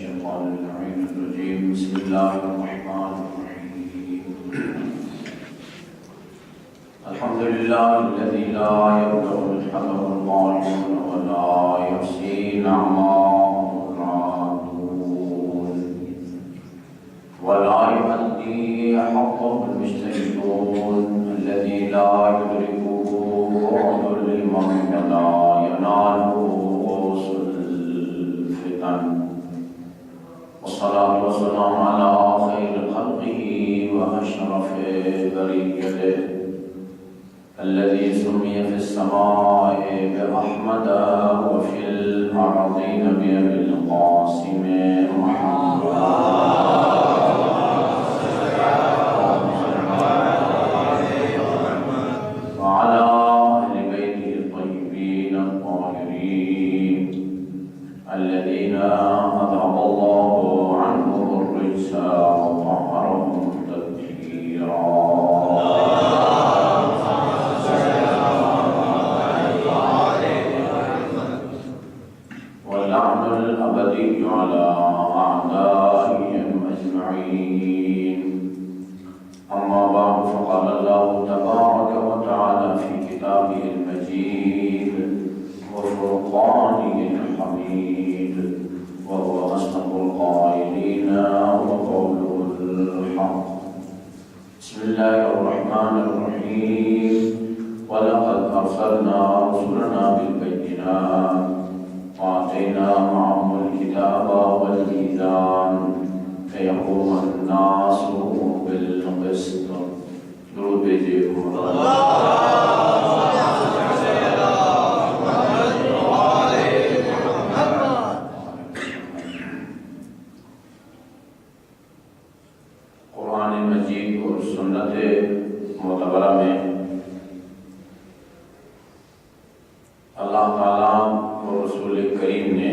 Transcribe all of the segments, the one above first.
الشيطان اللعين الرجيم بسم الله الرحمن الرحيم الحمد لله الذي لا يبلغ مدحضه الظالمون ولا يحصي نعماه الرادون ولا يؤدي حقه المجتهدون الذي لا يدركه عذر الإمام ولا يناله غوث الفتن والصلاة والسلام على خير خلقه وأشرف بريته الذي سمي في السماء بأحمد وفي الأرضين بأبي القاسم محمد وعلى أهل بيته الطيبين الطاهرين الذين أذهب الله عنهم الرجس وطهرهم تطهيرا واللعن الأبدي على أعدائهم أجمعين أما بعد فقال الله تبارك وتعالى في كتابه المجيد وفرقانه الحميد وهو أصدق القائلين وقوله الحق بسم الله الرحمن الرحيم ولقد أرسلنا رسلنا بالبينات وآتينا معهم الكتاب والميزان فيقوم الناس بالقسط درود بھیجیے قرآن مجید اور سنت معتبرہ میں اللہ تعالیٰ اور رسول کریم نے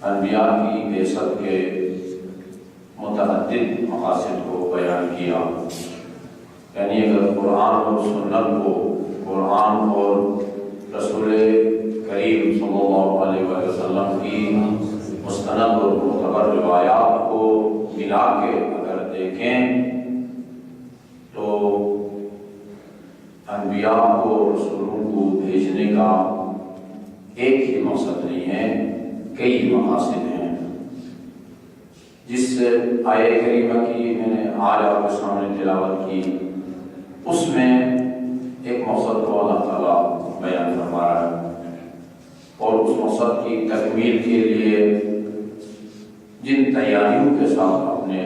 انبیاء کی بعثت کے متعدد مقاصد کو بیان کیا، یعنی اگر قرآن اور سنت کو، قرآن اور رسول کریم صلی اللہ علیہ وسلم کی مستند اور معتبر روایات کو ملا کے اگر دیکھیں تو انبیاء کو، رسولوں کو بھیجنے کا ایک ہی مقصد نہیں ہے، کئی مقاصد ہیں۔ جس آیہ کریمہ کی میں نے آج آپ کے سامنے تلاوت کی، اس میں ایک مقصد کو اللہ تعالیٰ بیان فرما رہا ہے، اور اس مقصد کی تکمیل کے لیے جن تیاریوں کے ساتھ اپنے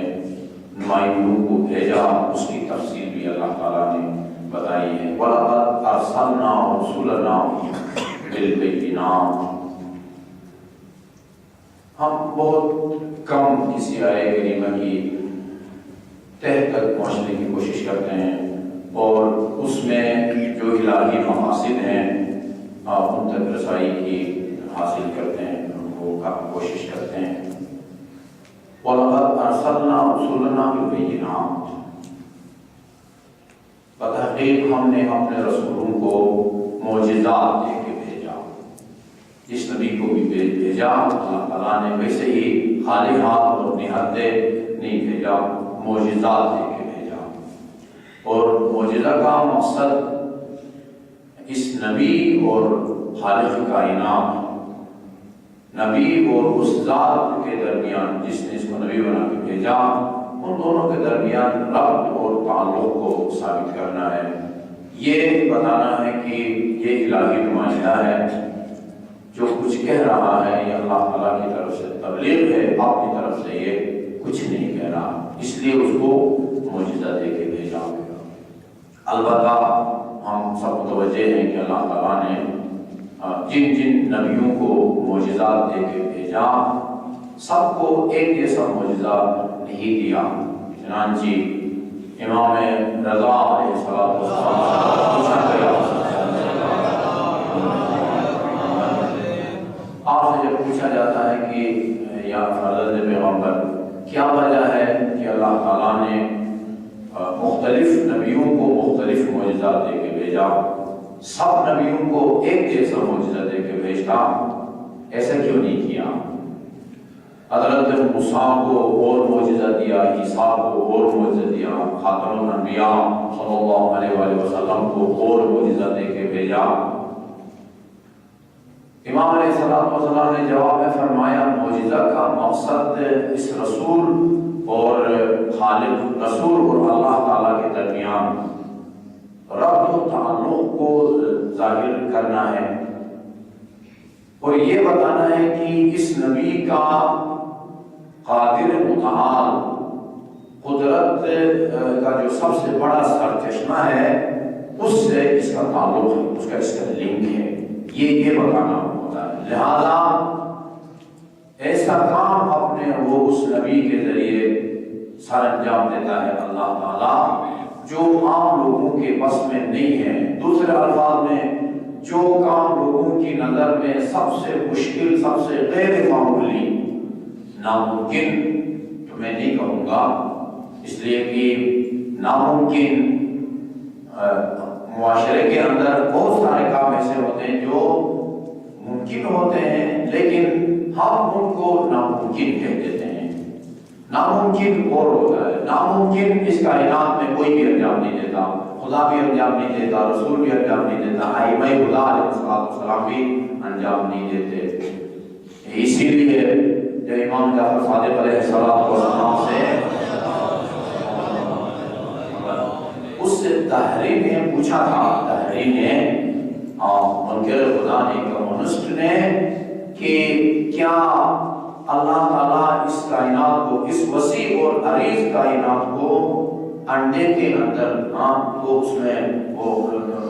نمائندوں کو بھیجا، اس کی تفصیل بھی اللہ تعالیٰ نے بتائی ہے۔ وَلَقَدْ أَرْسَلْنَا رُسُلَنَا بِالْبَيِّنَاتِ، ہم بہت کم کسی آیہ کریمہ کی تہ تک پہنچنے کی کوشش کرتے ہیں، اور اس میں جو الہی مقاصد ہیں ان تک رسائی کی حاصل کرتے ہیں، ان کو کوشش کرتے ہیں۔ وَلَقَدْ أَرْسَلْنَا رُسُلَنَا بِالْبَيِّنَاتِ، بتحقیق ہم نے اپنے رسولوں کو معجزات دے کے بھیجا۔ جس نبی کو بھی بھیجا اللہ تعالیٰ نے ویسے ہی خالی ہاتھ اور نہادے نہیں بھیجا، معجزات دے کے بھیجا۔ اور معجزہ کا مقصد اس نبی اور خالق کائنات، نبی اور اس ذات کے درمیان جس نے اس کو نبی بنا کے بھیجا، ان دونوں کے درمیان ربط اور تعلق کو ثابت کرنا ہے، یہ بتانا ہے کہ یہ الہی نمائندہ ہے، جو کچھ کہہ رہا ہے یہ اللہ تعالیٰ کی طرف سے تبلیغ ہے، اپنی طرف سے یہ کچھ نہیں کہہ رہا، اس لیے اس کو معجزہ دے کے بھیجا۔ البتہ ہم سب متوجہ ہیں کہ اللہ تعالیٰ نے جن جن نبیوں کو معجزات دے کے بھیجا، سب کو ایک جیسا معجزہ نہیں دیا۔ چنانچہ امام رضا علیہ السلام پوچھا گیا، آپ سے جب پوچھا جاتا ہے کہ یا فرزند پیغمبر کیا وجہ ہے کہ اللہ تعالیٰ نے مختلف نبیوں کو مختلف معجزات دے کے بھیجا، سب نبیوں کو ایک جیسا معجزہ دے کے بھیجتا، ایسا کیوں نہیں کیا؟ حضرت موسیٰ کو اور معجزہ دیا، عیسیٰ کو اور معجزہ دیا، خاتم الانبیاء صلی اللہ علیہ وآلہ وسلم کو اور معجزہ دے کے بھیجا۔ امام علیہ السلام نے جواب میں فرمایا معجزہ کا مقصد اس رسول اور خالق، رسول اور اللہ تعالیٰ کے درمیان ربط و تعلق کو ظاہر کرنا ہے، اور یہ بتانا ہے کہ اس نبی کا قادر متعال قدرت کا جو سب سے بڑا سرچشمہ ہے اس سے اس کا تعلق ہے، اس کا لنک ہے، یہ بتانا ہوتا ہے۔ لہذا ایسا کام اپنے وہ اس نبی کے ذریعے سر انجام دیتا ہے اللہ تعالیٰ جو عام لوگوں کے بس میں نہیں ہے۔ دوسرے الفاظ میں جو کام لوگوں کی نظر میں سب سے مشکل، سب سے غیر معمولی، ناممکن تو میں نہیں کہوں گا، اس لیے کہ ناممکن معاشرے کے اندر بہت سارے کام ایسے ہوتے ہیں جو ممکن ہوتے ہیں لیکن ہم ان کو ناممکن کہہ دیتے ہیں۔ ناممکن اور ہوتا ہے، ناممکن اس کائنات میں کوئی بھی انجام نہیں دیتا، خدا بھی انجام نہیں دیتا، رسول بھی انجام نہیں دیتا، ائمہ خدا علیہ السلام بھی انجام نہیں دیتے۔ اسی لیے جو امام جعفر صادق علیہ السلام سے اس سے طاہری نے پوچھا تھا، طاہری نے منکر خدا نے، کمیونسٹ نے، کہ کیا اللہ تعالیٰ اس کائنات کو، اس وسیع اور عریض کائنات کو انڈے کے اندر تو اس میں وہ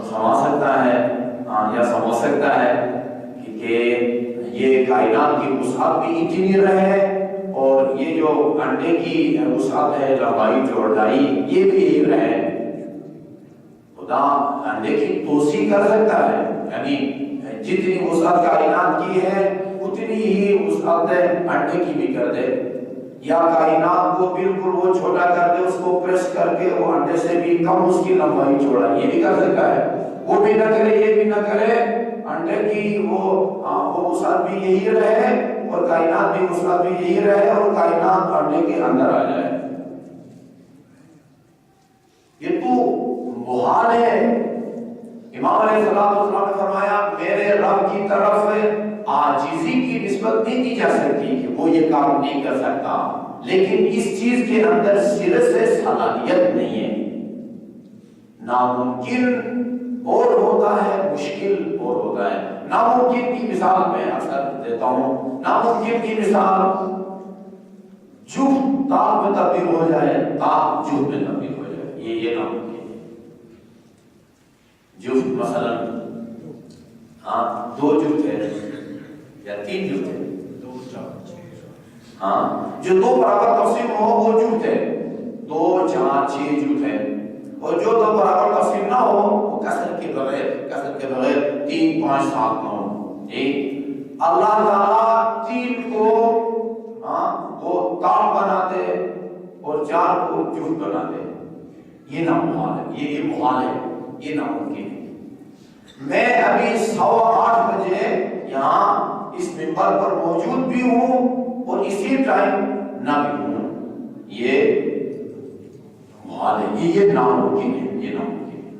سما سکتا ہے یا سمجھ سکتا ہے کہ یہ کائنات کی وسعت بھی اتنی رہے اور یہ جو انڈے کی وسعت ہے، لمبائی چوڑائی، یہ بھی یہی رہے۔ خدا انڈے کی توسیع کر سکتا ہے، یعنی جتنی وسعت کائنات کی ہے اتنی ہی وسعت انڈے کی بھی کر دے، یا کائنات کو بالکل وہ چھوٹا کر دے، اس کو پریس کر کے وہ انڈے سے بھی کم اس کی لمبائی چوڑائی، یہ بھی کر سکتا ہے۔ وہ بھی نہ کرے، یہ بھی نہ کرے، انڈے کی وہ وسعت بھی یہی رہے اور کائنات بھی وسعت بھی یہی رہے اور کائنات انڈے کے اندر آ جائے، یہ تو محال ہے۔ امام علیہ السلام نے فرمایا میرے رب کی طرف عاجزی کی نسبت نہیں کی جا سکتی کہ وہ یہ کام نہیں کر سکتا، لیکن اس چیز کے اندر سرے سے صلاحیت نہیں ہے۔ ناممکن اور ہوتا ہے، مشکل اور ہوتا ہے۔ ناممکن کی مثال میں اکثر دیتا ہوں، ناممکن کی مثال جفت تاء میں تبدیل ہو جائے، تاء جفت میں تبدیل ہو جائے، یہ ناممکن ہے۔ جفت مثلا دو جفت ہے یا تین جفت ہے، جو دو برابر تقسیم ہو وہ جفت ہے، 2 4 6 جفت ہے، اور جو دو برابر تقسیم نہ ہو وہ کسر کے بغیر 3 5 7 9۔ اللہ تعالیٰ 3 کو وہ تام بنا دے اور 4 کو جفت بنا دے، یہ نامحال ہے، یہ محال ہے، یہ ناممکن ہے۔ میں ابھی 8:15 بجے یہاں اس منبر پر موجود بھی ہوں اور اسی ٹائم نہ بھی ہوں، یہ محال ہے، یہ ناممکن ہے، یہ ناممکن ہے۔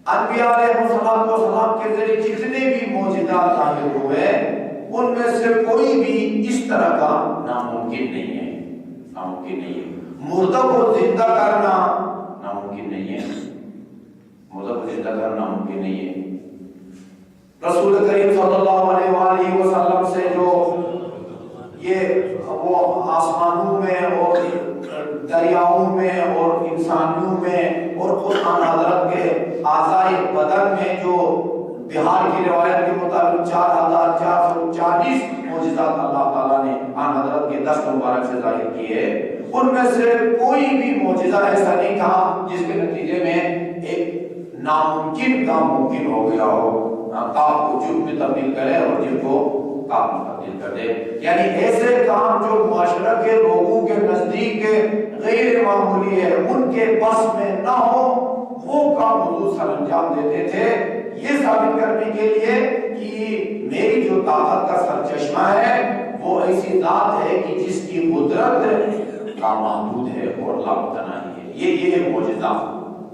انبیاء علیہ السلام کے ذریعے جتنے بھی معجزات ظاہر ہوئے ان میں سے کوئی بھی اس طرح کا ناممکن نہیں ہے، ناممکن نہیں ہے۔ مردہ کو زندہ کرنا ناممکن نہیں ہے، مردہ کو زندہ کرنا ممکن نہیں ہے۔ رسول کریم صلی اللہ علیہ وآلہ وسلم سے جو یہ وہ آسمانوں میں اور دریاؤں میں اور انسانیوں میں اور قرآن حضرت کے اعضائے بدن میں جو بہار کی روایت کے مطابق 4440 معجزات اللہ تعالیٰ نے آن حضرت کے 10 مبارک سے ظاہر کیے، ان میں سے کوئی بھی معجزہ ایسا نہیں تھا جس کے نتیجے میں ایک ناممکن کام ممکن ہو گیا ہو، کاف کو جب میں تبدیل کرے اور جب کو کاف میں تبدیل کر دے۔ یعنی ایسے کام جو معاشرہ کے لوگوں کے نزدیک غیر معمولی ہے، ان کے بس میں نہ ہو، وہ کام حضور سر انجام دیتے تھے، یہ ثابت کرنے کے لیے کہ میری جو طاقت کا سرچشمہ ہے وہ ایسی ایسی ذات ہے کہ جس کی قدرت لامحدود ہے اور لامتناہی ہے. یہ ہے معجزہ.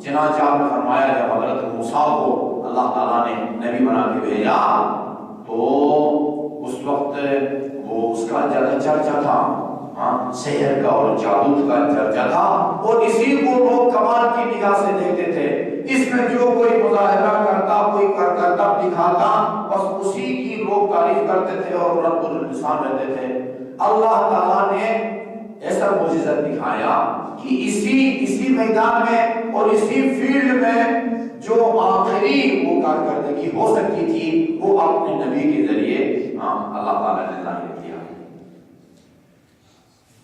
چنانچہ آپ نے فرمایا جب حضرت موسیٰ کو اللہ تعالیٰ نے نبی بنا کے بھیجا تو اس وقت وہ اس کا چرچا تھا، سحر کا اور جادو کا چرچا تھا، اور اسی کو لوگ کمال کی نگاہ سے دیکھتے تھے. اس میں جو کوئی مظاہرہ کرتا، کوئی کرتب دکھاتا، بس اسی کی لوگ تعریف کرتے تھے اور رب الانسان رہتے تھے. اللہ تعالیٰ نے ایسا معجزہ دکھایا کہ اسی میدان میں اور اسی فیلڈ میں جو آخری وہ کارکردگی ہو سکتی تھی وہ اپنے نبی کے ذریعے اللہ تعالیٰ نے ظاہر کیا.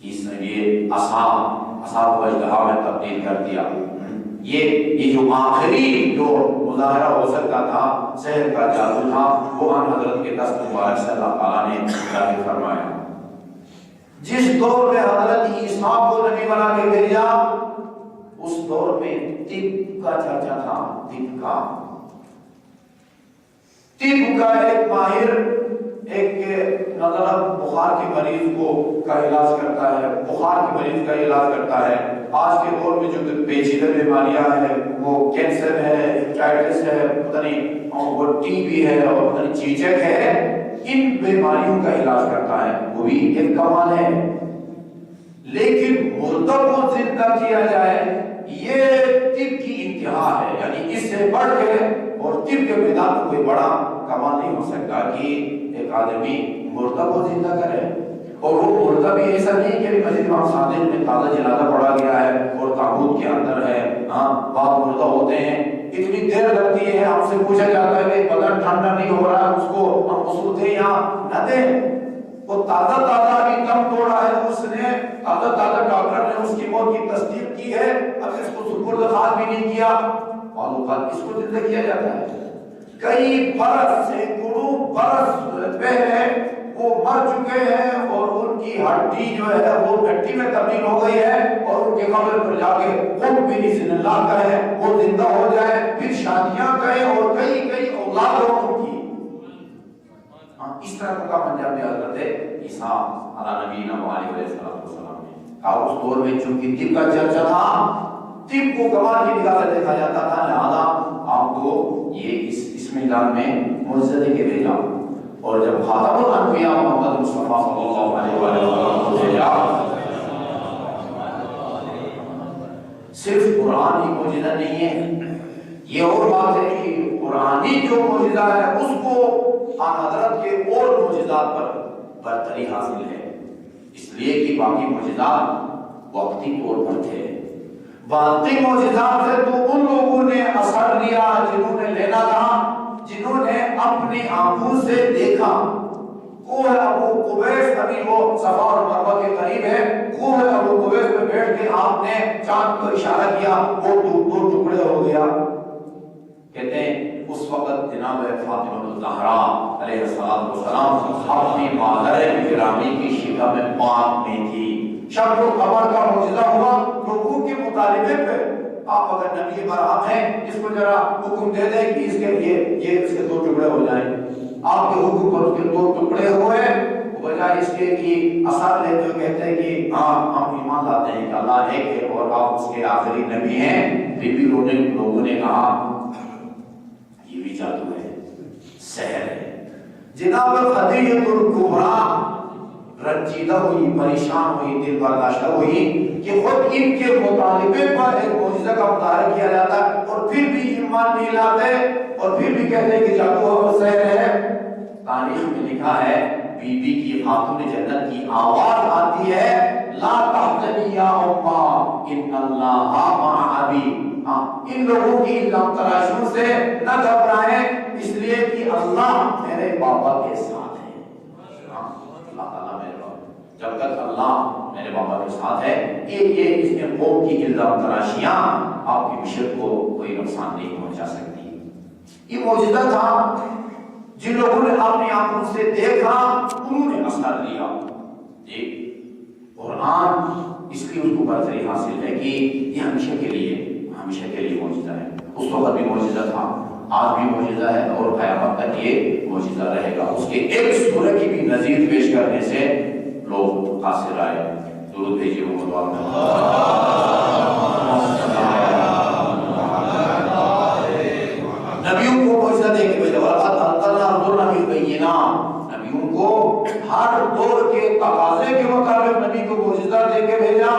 اس نے یہ عصا کو اژدہا میں تبدیل کر دیا. یہ جو آخری جو مظاہرہ ہو سکتا تھا سحر کا جادو تھا وہ ان حضرت کے دست مبارک سے اللہ تعالیٰ نے ظاہر فرمایا. جس دور میں حضرت عیسیٰ کو نبی بنا کے بھیجا اس دور میں طب کا چرچا تھا. طب کا ایک ماہر ایک بخار کے مریض کا علاج کرتا ہے، بخار کے مریض کا علاج کرتا ہے. آج کے دور میں جو پیچیدہ بیماریاں ہیں وہ کینسر ہے، ہیپاٹائٹس ہے، پتہ نہیں اور ٹی بی ہے اور پتہ نہیں چیچک ہے، ان بیماریوں کا علاج کرتا ہے. وہ بھی ایک کمال ہے. لیکن مردہ کو زندہ کیا جائے یہ طب کی انتہا ہے. یعنی اس سے بڑھ کے اور طب کے میدان میں کوئی بڑا کمال نہیں ہو سکتا کہ ایک آدمی مردہ کو زندہ کرے. اور وہ مردہ بھی ایسا نہیں کہ مسجد امام صادق میں تازہ جنازہ پڑھا گیا ہے اور تابوت کے اندر ہے. بعض مردہ ہوتے ہیں اتنی دیر لگتی ہے، ہم سے پوچھا جاتا ہے کہ بدن ٹھنڈا نہیں ہو رہا ہے، اس کو ہم غسل دیں یا نہ دیں. وہ تازہ ابھی دم توڑا ہے، اس نے تازہ ڈاکٹر نے اس کی موت کی تصدیق کی ہے، اب اس کو سپرد خاک بھی نہیں کیا، معلومات اس کو زندہ کیا جاتا ہے. کئی برس سینکڑوں برس پہلے وہ مر چکے ہیں اور ان کی ہڈی جو ہے وہ مٹی میں تبدیل ہو گئی ہے اور ان کے قبر پر جا کے خود بھی باذن اللہ کہیں وہ زندہ ہو جائے، پھر شادیاں کہیں اور کئی اولاد ہو ان کی. اس طرح کا انجام دیا حضرت عیسیٰ علیہ نبینا علیہ السلام نے کہا. اس دور میں چونکہ طب کا چرچا تھا، طب کو کمال کی نگاہ سے دیکھا جاتا تھا، لہذا آپ کو یہ اس میدان میں معجزہ دے کے بھیجا. اور جب خاتم الانبیاء محمد مصطفیٰ صلی اللہ علیہ وسلم کو بھیجا، صرف قرآن ہی معجزہ نہیں ہے. یہ اور بات ہے کہ قرآنی جو معجزہ ہے اس کو حضرت کے اور معجزات پر برتری حاصل ہے، اس لیے کہ باقی معجزات وقتی طور پر تھے. باقی معجزات سے تو ان لوگوں نے اثر لیا جنہوں نے لینا تھا، جنہوں نے اپنی آنکھوں سے دیکھا. کوہ ابو قبیس، ابھی وہ صفا اور مروہ کے قریب ہے، کوہ ابو قبیس میں بیٹھ کے آپ نے چاند کو اشارہ کیا، وہ دو ٹکڑے ہو گیا. کہتے ہیں اس وقت جناب فاطمہ الزہرا علیہ السلام اپنی مادر گرامی کی شکم میں پاک میں تھی. شب و قمر کا معجزہ ہوا لوگوں کے مطالبے پہ. آپ اگر نبی برحق ہیں اس کو ذرا حکم دے دیں کہ اس کے دو ٹکڑے ہو جائیں. آپ کے حکم پر اس کے دو ٹکڑے ہوئے، بجائے اس کے کہ اثر لیتے ہوئے کہتے ہیں کہ ہم ایمان لاتے ہیں کہ اللہ ایک ہے اور آپ اس کے آخری نبی ہیں. پھر بھی لوگوں نے کہا یہ بھی جادو ہے، سحر ہے. جناب خدیجہ الکبریٰ رنجیدہ ہوئی، پریشان ہوئی، دل برداشتہ ہوئی کہ خود ان کے مطالبے پر ایک معجزہ کا مظاہرہ کیا جاتا ہے اور پھر بھی ایمان نہیں لاتے اور پھر بھی کہتے ہیں کہ جادو اور سحر ہے. تاریخ میں لکھا ہے بی بی کی خاتون جنت کی آواز آتی ہے، لا تحزنی یا امہ ان اللہ مع ابی. ان لوگوں کی الزام تراشیوں سے نہ گھبرائیں اس لیے کہ اللہ میرے بابا کے ساتھ ہے. اللہ تعالیٰ میرے بابا، جب تک اللہ میرے بابا کے ساتھ ہے، یہ اس میں قوم کی الزام تراشیاں آپ کی مشرق کو کوئی نقصان نہیں پہنچا سکتی. یہ معجزہ تھا. جن لوگوں نے اپنی آنکھوں سے دیکھا انہوں نے اثر لیا. قرآن اس کی اس کو برتری حاصل ہے کہ یہ ہمیشہ کے لیے معجزہ ہے. اس وقت بھی معجزہ تھا، آج بھی معجزہ ہے اور قیامت تک یہ معجزہ رہے گا. اس کے ایک سورہ کی بھی نظیر پیش کرنے سے حاصل آئے. درود بھیجیے محمد. نبیوں کو معجزہ دے کے بھیجا. وَلَقَدْ أَرْسَلْنَا رُسُلًا بِالْبَيِّنَاتِ. نبیوں کو ہر دور کے تقاضے کے مطابق نبی کو معجزہ دے کے بھیجا،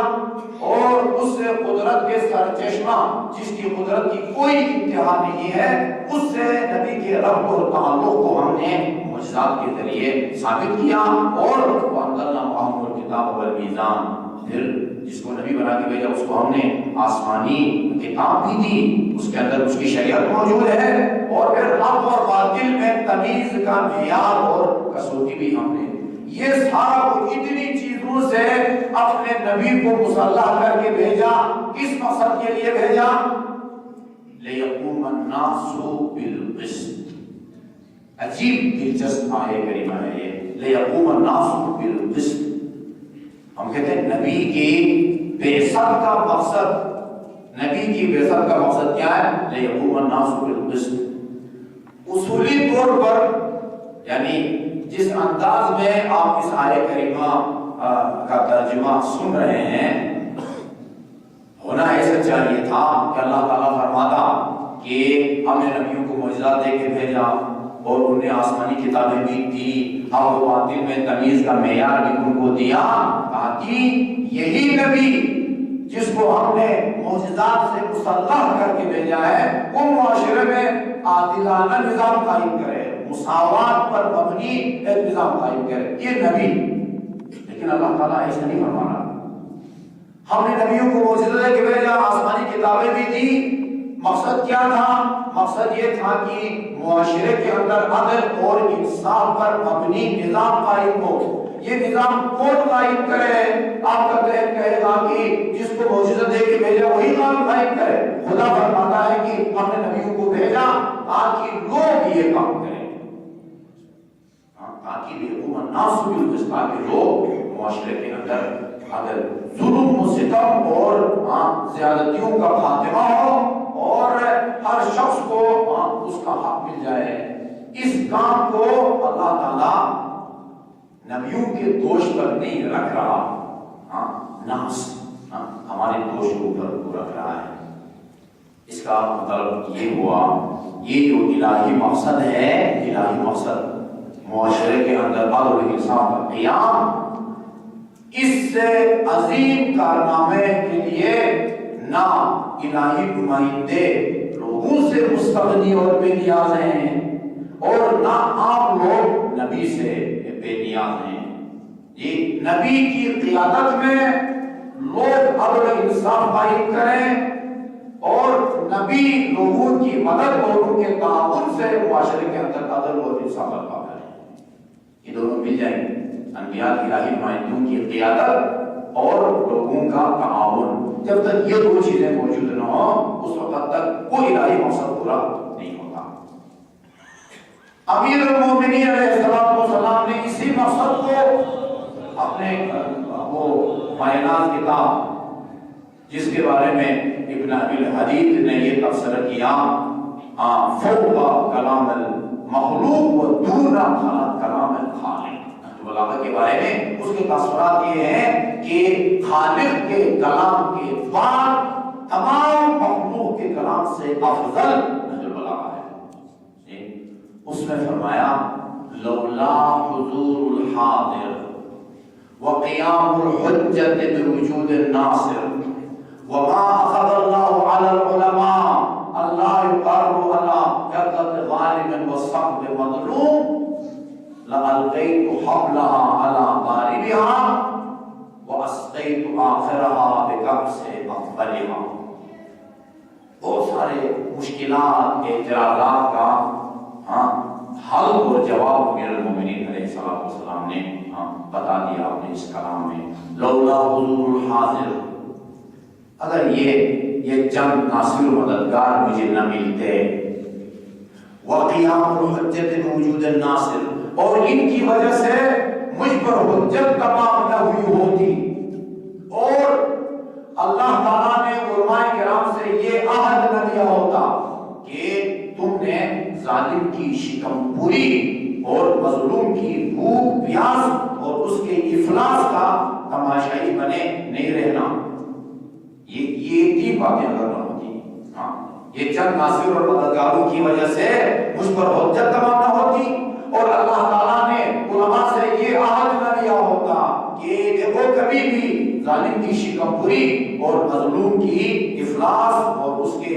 اور اس سے قدرت کے سرچشمہ جس کی قدرت کی کوئی انتہا نہیں ہے، اس سے نبی کے رب اور تعلق کو ہم نے معجزات کے ذریعے ثابت کیا. اور وَأَنزَلْنَا مَعَهُمُ الْكِتَابَ وَالْمِيزَانَ. پھر جس کو نبی بنا کے بھیجا اس کو ہم نے آسمانی کتاب بھی دی، اس کے اندر اس کی شریعت موجود ہے، اور پھر حق اور باطل میں تمیز کا معیار اور کسوٹی بھی ہم نے. یہ سارا کچھ اتنی چیزوں سے اپنے نبی کو مسلح کر کے بھیجا. کس مقصد کے لیے بھیجا؟ لِيَقُومَ النَّاسُ بِالْقِسْطِ. عجیب دلچسپ آیے کریمہ ہے یہ. لِيَقُومَ النَّاسُ بِالْقِسْطِ. ہم کہتے ہیں نبی کی بعثت کا مقصد، نبی کی بعثت کا مقصد کیا ہے؟ لِيَقُومَ النَّاسُ بِالْقِسْطِ. اصولی طور پر یعنی جس انداز میں آپ اس آیہ کریمہ کا ترجمہ سن رہے ہیں، ہونا ایسا چاہیے تھا کہ اللہ تعالیٰ فرماتا کہ ہم نے نبیوں کو معجزات دے کے بھیجا اور انہیں آسمانی کتابیں بھی دی، حق و باطل میں تمیز کا معیار بھی ان کو دیا، تاکہ یہی نبی جس کو ہم نے معجزات سے مسلح کر کے بھیجا ہے وہ معاشرے میں عادلانہ نظام قائم کرے، مساوات پر مبنی ایک نظام قائم کرے. یہ نبی. لیکن اللہ تعالیٰ ایسا نہیں فرما رہا. ہم نے نبیوں کو معجزہ دے کے بھیجا، آسمانی کتابیں بھی دی. مقصد کیا تھا؟ مقصد یہ تھا کہ معاشرے کے اندر عدل اور انصاف پر مبنی نظام قائم ہو. یہ نظام کون قائم کرے؟ آپ کا ذہن کہے گا کہ جس کو معجزہ دے کے بھیجا وہی کام قائم کرے. خدا فرماتا ہے کہ ہم نے نبیوں کو بھیجا تاکہ لوگ یہ کام کریں، تاکہ لِيَقُومَ النَّاسُ بِالْقِسْطِ، تاکہ لوگ معاشرے کے اندر اگر ظلم و ستم اور زیادتیوں کا خاتمہ ہو اور ہر شخص کو اس کا حق مل جائے. اس کام کو اللہ تعالیٰ نبیوں کے دوش پر نہیں رکھ رہا، ناس ہمارے دوش کے اوپر رکھ رہا ہے. اس کا مطلب یہ ہوا یہ جو الہی مقصد ہے، الہی مقصد معاشرے کے اندر عدل و انصاف کا قیام، اس سے عظیم کارنامے کے لیے نہ الہی نمائندے لوگوں سے مستغنی اور بے نیاز ہیں، اور نہ عام لوگ نبی سے بے نیاز ہیں. یہ نبی کی قیادت میں لوگ عدل و انصاف قائم کریں، اور نبی لوگوں کی مدد اور ان کے تعاون سے معاشرے کے اندر عدل اور انصاف برپا کریں. یہ دونوں مل جائیں گے. انبیاء کی الہی نمائندوں کی قیادت اور لوگوں کا تعاون. جب تک یہ دو چیزیں موجود نہ ہوں اس وقت تک کوئی الہی مقصد پورا نہیں ہوتا. امیر المومنین علیہ السلام نے اسی مقصد کو اپنے وہ مائنات کتاب جس کے بارے میں ابن ابی الحدید نے یہ تفسیر کیا، فوق کلام المخلوق و دون کلام الخالق، بلاغت کے بارے میں اس کے تصورات یہ ہیں کہ خالق کے کلام کے بعد تمام مخلوق کے کلام سے افضل نہج البلاغہ ہے. اس میں فرمایا لولا حضور الحاضر وقیام الحجت بوجود الناصر وما اخذ الله على العلماء اللہ يقروا على يقظة ظالم وصحب مظلوم لألقيت حبلها على ضاربها وأسقيت آخرها بكأس أقبلها. بہت سارے مشکلات اعتراضات کا حل اور جواب امیر المومنین علیہ السلام نے بتا دیا اپنے اس کلام میں. لولا حضور الحاضر، اگر یہ چند ناصر و مددگار مجھے نہ ملتے، وقیام الحجت بوجود الناصر، اور ان کی وجہ سے مجھ پر حجت تمام نہ ہوئی ہوتی، اور اللہ تعالیٰ نے علماء کرام سے یہ عہد نہ دیا ہوتا کہ تم نے ظالم کی شکم پوری اور مظلوم کی بھوک پیاس اور اس کے افلاس کا تماشائی بنے نہیں رہنا. یہ تین باتیں اگر نہ ہوتی، ہاں یہ چند ناصر اور مددگاروں کی وجہ سے مجھ پر حجت تمام نہ ہوتی، اور اللہ تعالیٰ نے علماء سے یہ عہد نہ لیا ہوتا کہ دیکھو کبھی بھی ظالم کی شکم پوری اور مظلوم کی افلاس اور اس کے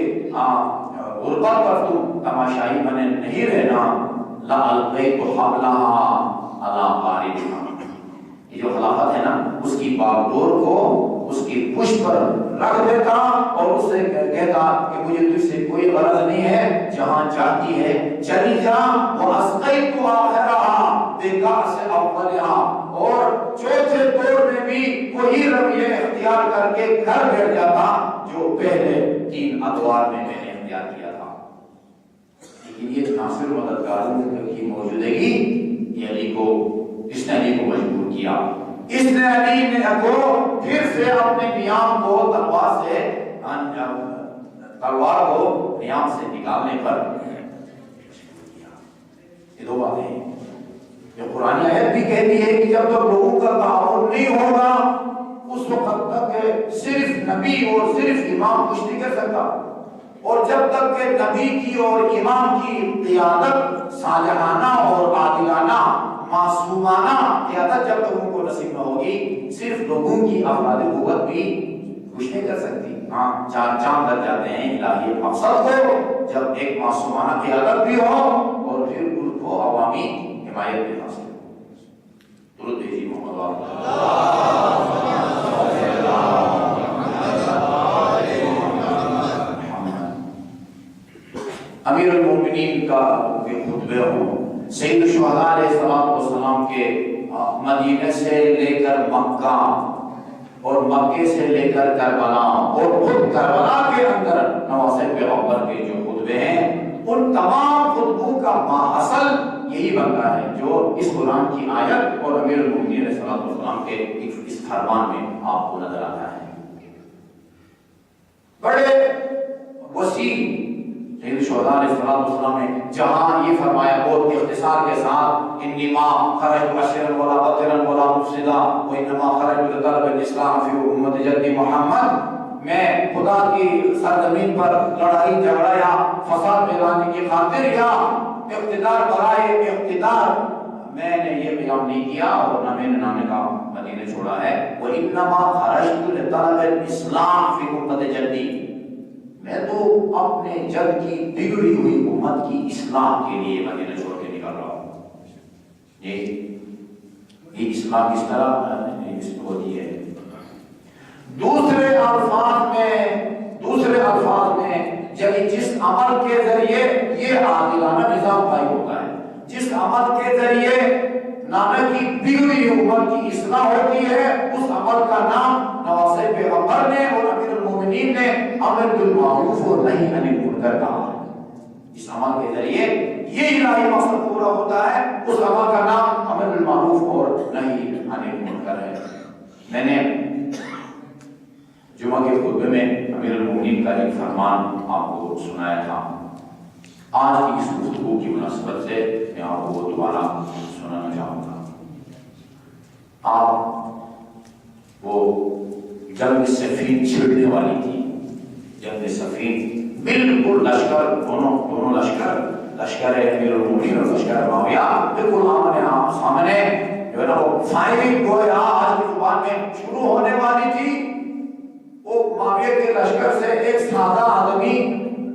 غربت پر تم تماشائی بنے نہیں رہنا. لَأَلْقَيْتُ حَبْلَهَا عَلَىٰ قَارِبِهَا، یہ جو خلافت ہے نا، اس کی باغڈور کو اس کی پشت پر رکھ دیتا اور اس سے کہتا کہ مجھے تجھ سے کوئی غرض نہیں ہے، جہاں چاہتی ہے چلی جا. وَأَسْقَيْتُ آخِرَهَا بِكَأْسِ أَوَّلِهَا، اور چوتھے دور میں بھی وہی رویہ اختیار کر کے گھر بیٹھ جاتا جو پہلے تین ادوار میں نے اختیار کیا تھا. لیکن یہ ناصر مددگاروں کی موجودگی اس نے علی کو مجبور کیا. اس نے علی نے کو پھر سے اپنے نیام کو تلوار کو نیام سے نکالنے پر مجبور کیا. یہ دو باتیں ہیں. یہ قرآن آیت بھی کہتی ہے کہ جب تک لوگوں کا تعاون نہیں ہوگا اس وقت تک صرف نبی اور صرف امام کچھ نہیں کر سکتا، اور جب تک کہ نبی کی اور امام کی قیادت صالحانہ اور عادلانہ معصومانہ قیادت جب تک ان کو نصیب نہ ہوگی، صرف لوگوں کی افراد قوت بھی کچھ نہیں کر سکتی. ہاں چاند کر جاتے ہیں الہی مقصد کو جب ایک معصومانہ قیادت بھی ہو اور پھر ان کو عوامی حمایت بھی حاصل ہو. درود بھیجیے محمد امیر المومنین کا خطبے ہوں، سید الشہداء علیہ السلام کے مدینہ سے لے کر مکہ اور مکے سے لے کر کربلا اور خود کربلا کے اندر نواسہ پیغمبر کے جو خطبے ہیں، ان تمام خطبوں کا ماحصل یہی بنتا ہے جو اس قرآن کی آیت اور امیر المومنین علیہ السلام کے اس فرمان میں آپ کو نظر آتا ہے. بڑے وسیع سید الشہداء علیہ السلام نے جہاں یہ فرمایا بہت اختصار کے ساتھ، انما خرجت بشرا ولا بطرا ولا مفسدا وانما خرجت لطلب الاسلام فی امت جد محمد، میں خدا کی سرزمین پر لڑائی جھگڑا یا فساد پھیلانے کی خاطر یا اقتدار برائے اقتدار میں نے یہ قیام نہیں کیا اور نہ میں نے نام کا مدینہ چھوڑا ہے. وانما خرجت لطلب الاسلام فی امت جدی، میں تو اپنے جد کی بگڑی ہوئی امت کی اصلاح کے لیے مدینہ چھوڑ کے نکل رہا ہوں. یہ اصلاح کس طرح ہوتی ہے؟ دوسرے الفاظ میں جس عمل کے ذریعے یہ عادلانہ نظام قائم ہوتا ہے، جس عمل کے ذریعے نانا کی بگڑی امت کی اصلاح ہوتی ہے، اس عمل کا نام نواسہ پیغمبر نے اور امیر المومنین نے امر بالمعروف اور نہی عن المنکر کہا ہے. اس عمل کے ذریعے یہ الہی مقصد پورا ہوتا ہے، اس عمل کا نام امر بالمعروف اور نہی عن المنکر ہے. میں نے جمعہ کے خطبے میں امیر المومنین کا ایک فرمان آپ کو سنایا تھا. آج کی اس گفتگو کی مناسبت سے میں آپ کو دوبارہ سنانا چاہوں گا. آپ وہ جنگ صفین چھڑنے والی تھی، جنگ صفین بالکل لشکر دونوں لشکر امیر المومنین اور لشکر معاویہ بالکل سامنے جو ہے نا وہ فائرنگ گویا آج کی زبان میں شروع ہونے والی تھی. وہ معاویہ کے لشکر سے ایک سادہ آدمی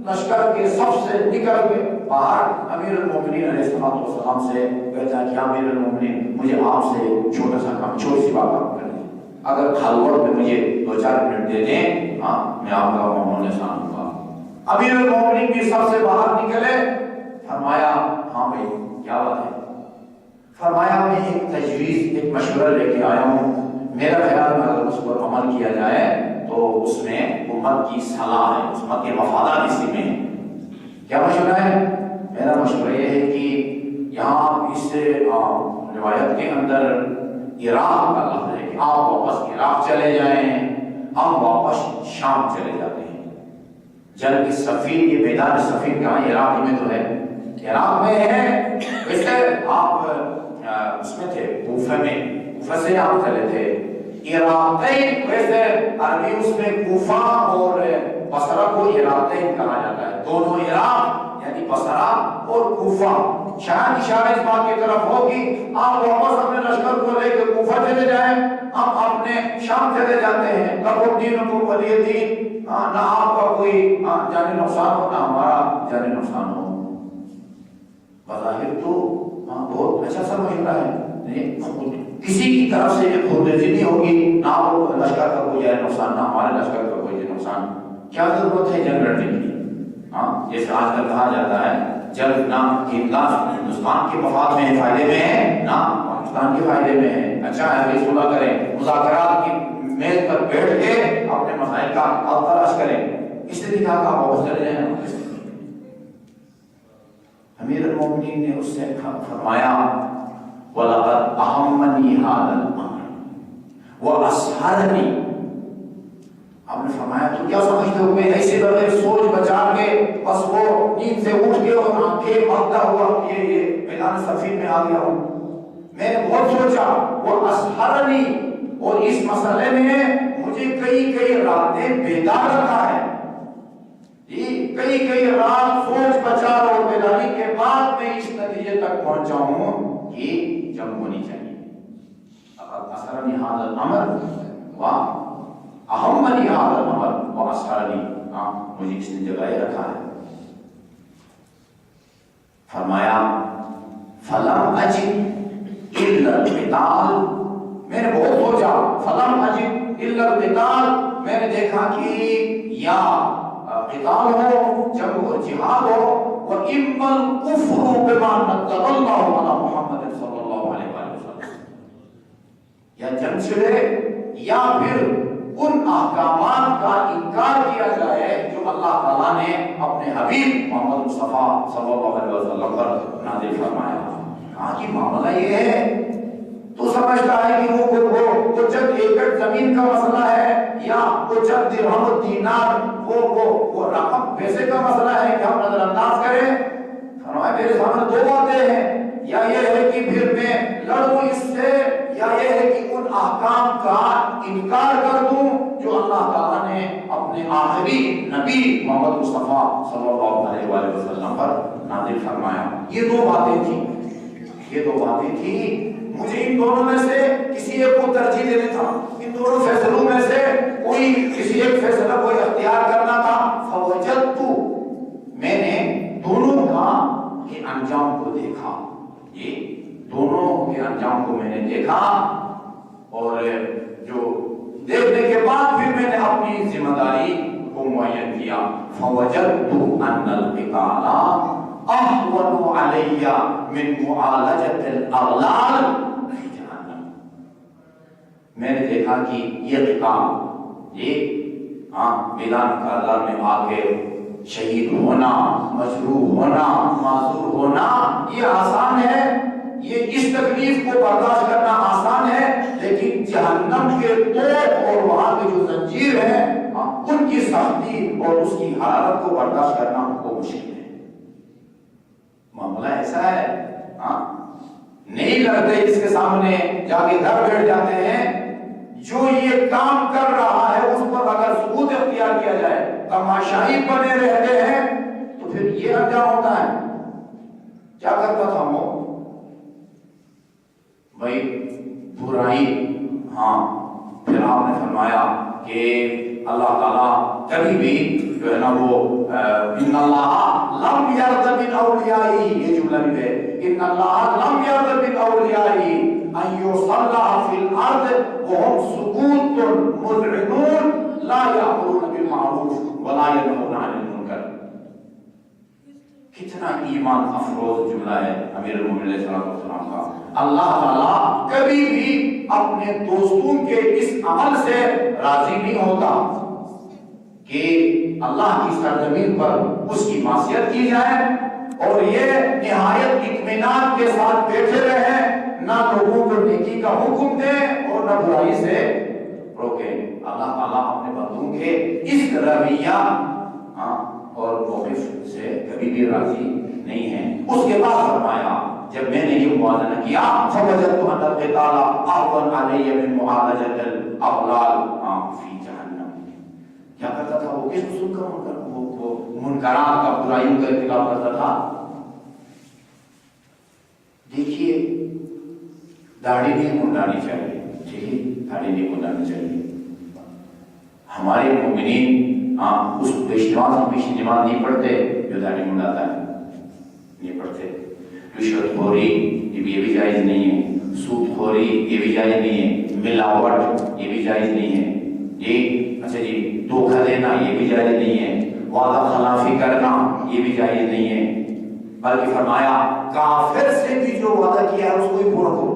لشکر کے سب سے نکل کے باہر امیر المومنین علیہ السلام سے کہتا ہے کہ امیر المومنین مجھے آپ سے چھوٹا سا کام، چھوٹی سی بات آپ کر دیں، اگر خلوت میں مجھے 2-4 منٹ دے دیں، ہاں میں آپ کا معمول احسان ہوں گا. امیر المومنین بھی سب سے باہر نکلے. فرمایا ہاں بھائی کیا بات ہے؟ فرمایا میں ایک تجویز، ایک مشورہ لے کے آیا ہوں، میرا خیال میں اگر اس پر عمل کیا جائے تو اس میں امت کی صلاح ہے، امت کے مفادات اسی میں. کیا مشورہ ہے؟ میرا مشورہ یہ ہے کہ یہاں اس روایت کے اندر عراق کا لفظ ہے کہ آپ واپس عراق چلے جائیں، ہم واپس شام چلے جاتے ہیں. جنگ صفین، یہ میدان صفین کہاں؟ عراق میں تو ہے، عراق میں ہے. ویسے آپ اس میں تھے، کوفہ میں کوفہ سے آپ چلے تھے. عراقین ویسے عربی اس میں کوفہ اور بصرہ کو عراقین کہا جاتا ہے. دونوں عراق یعنی بصرہ اور کوفہ. شاید اشارہ اس بات کی طرف ہو کہ آپ واپس اپنے لشکر کو لے کے کوفہ چلے جائیں, ہم اپنے شام چلے جاتے ہیں. لکم دینکم ولی دین, نہ آپ کا کوئی جانی نقصان ہو نہ ہمارا جانی نقصان ہو. بظاہر تو بہت اچھا سا مشورہ ہے, کسی کی طرف سے ایک خودرضی نہیں ہوگی, نہ وہ لشکر کا کوئی جانی نقصان نہ ہمارے لشکر کا کوئی نقصان. کیا ضرورت ہے جنگ لڑنے کی؟ جیسے آج کل کہا جاتا ہے جنگ نہ ہندوستان کے مفاد میں فائدے میں ہے نہ پاکستان کے فائدے میں ہے. اچھا ہے کہ صلح کریں, مذاکرات کی میز پر بیٹھ کے اپنے مسائل کا حل تلاش کریں. اس نے کہا کہ آپ واپس چلے جائیں. امیر المومنین نے اس سے فرمایا وَلَقَدْ أَهَمَّنِي هَذَا الْأَمْرُ وَأَسْهَرَنِي. آپ نے فرمایا تو کیا سمجھتے ہو میں ایسے بغیر سوچ بچا کے بس وہ نیند سے اٹھ کے اور آنکھیں مانگتا ہوا یہ میدان صفین میں آ گیا ہوں. میں نے بہت سوچا. وہ اسحرنی, اور اس مسئلے میں مجھے کئی راتیں بیدار رکھا ہے. کئی رات سوچ بچار اور بیداری کے بعد میں اس نتیجے تک پہنچا ہوں کہ جنگ ہونی چاہیے. اسحرنی هذا الامر اہمنی هذا الامر واسحرنی, مجھے اس نے جگائے رکھا ہے. فرمایا فلم اجد الا القتال. میں نے بہت سوچا. فلم اجد الا القتال, میں نے دیکھا کہ یا قتال ہو, جنگ اور جہاد ہو, وَإِمَّا الْكُفْرُ بِمَا نَزَّلَ اللَّهُ عَلَى مُحَمَّدٍ صلی اللہ علیہ وسلم. یا جنگ چھڑے یا پھر ان احکامات کا انکار کیا جائے جو اللہ تعالیٰ نے اپنے حبیب محمد مصطفیٰ صلی اللہ علیہ وسلم پر نازل فرمایا. کہا کہ معاملہ یہ ہے, تو سمجھتا ہے کہ وہ چند ایکڑ زمین کا مسئلہ ہے یا وہ چند درہم و دینار وہ رقم پیسے کا مسئلہ ہے کہ ہم نظر انداز کریں. فرمایا میرے سامنے دو باتیں ہیں, یا یہ ہے کہ پھر میں لڑوں اس سے, یا یہ ہے کہ ان احکام کا انکار کر دوں جو اللہ تعالیٰ نے اپنے آخری نبی محمد مصطفیٰ صلی اللہ علیہ وآلہ وسلم پر نازل فرمایا. یہ دو باتیں تھیں. مجھے ان دونوں میں سے کسی ایک کو ترجیح دینا تھا. ان دونوں فیصلوں میں سے کوئی کسی ایک فیصلہ کو اختیار کرنا تھا. فوجدت, میں نے دونوں کا یہ انجام کو دیکھا. یہ دونوں کے انجام کو میں نے دیکھا, اور جو دیکھنے کے بعد پھر میں نے اپنی ذمہ داری کو معین کیا. فوجدت ان القتال اهون علی من معالجة الاغلال فی جہنم. میں نے دیکھا کہ یہ قتال, یہ میدان کارزار میں آ کے شہید ہونا, مجروح ہونا, معذور ہونا, یہ آسان ہے. یہ اس تکلیف کو برداشت کرنا آسان ہے, لیکن جہنم کے توپ اور وہاں کے جو زنجیر ہیں ان کی سختی اور اس کی حرارت کو برداشت کرنا وہ مشکل ہے. معاملہ ایسا ہے, نہیں لڑتے اس کے سامنے, جا کے گھر بیٹھ جاتے ہیں. جو یہ کام کر رہا ہے اس پر اگر ثبوت اختیار کیا جائے, تماشائی بنے رہتے ہیں, تو پھر یہ انجام ہوتا ہے. کیا کرتا تھا وہ بھائی برائی. پھر آپ نے فرمایا کہ اللہ تعالیٰ کبھی بھی جو ہے نا وہ ان اللہ لم یرد من اولیائہ, یہ جملہ بھی ہے, ان اللہ لم یرد من اولیائہ ان یصلح فی الارض وهم سکوت مذعنون لا یأمرون بالمعروف ولا ینہون عن المنکر. کتنا ایمان افروز جملہ ہے امیر المومنین علیہ السلام کا. اللہ تعالیٰ کبھی بھی اپنے دوستوں کے اس عمل سے راضی نہیں ہوتا کہ اللہ کی سرزمین پر اس کی معصیت کی جائے اور یہ نہایت اطمینان کے ساتھ بیٹھے رہے, نہ لوگوں کو نیکی کا حکم دے اور نہ برائی سے روکے. اللہ تعالیٰ اپنے بندوں کے اس رویہ اور موقف سے کبھی بھی راضی نہیں ہے. اس کے بعد فرمایا جب میں نے یہ موازنہ کیا فوجدت ان القتال اهون علی من معالجۃ الاغلال فی جہنم. کیا کرتا تھا وہ؟ کس اصول کا وہ منکرات کا برائیوں کا ارتکاب کرتا تھا. دیکھیے داڑھی نہیں منڈانی چاہیے، ٹھیک ہے، داڑھی نہیں منڈانی چاہیے. ہمارے مومنین اس پیش نماز نہیں پڑھتے جو داڑھی منڈاتا ہے، نہیں پڑھتے. رشوت خوری یہ بھی جائز نہیں ہے، سود خوری یہ بھی جائز نہیں ہے، ملاوٹ یہ بھی جائز نہیں ہے، جی اچھا جی دھوکہ دینا یہ بھی جائز نہیں ہے، وعدہ خلافی کرنا یہ بھی جائز نہیں ہے. بلکہ فرمایا کافر سے بھی جو وعدہ کیا ہے اس کو ہی پورا کرو.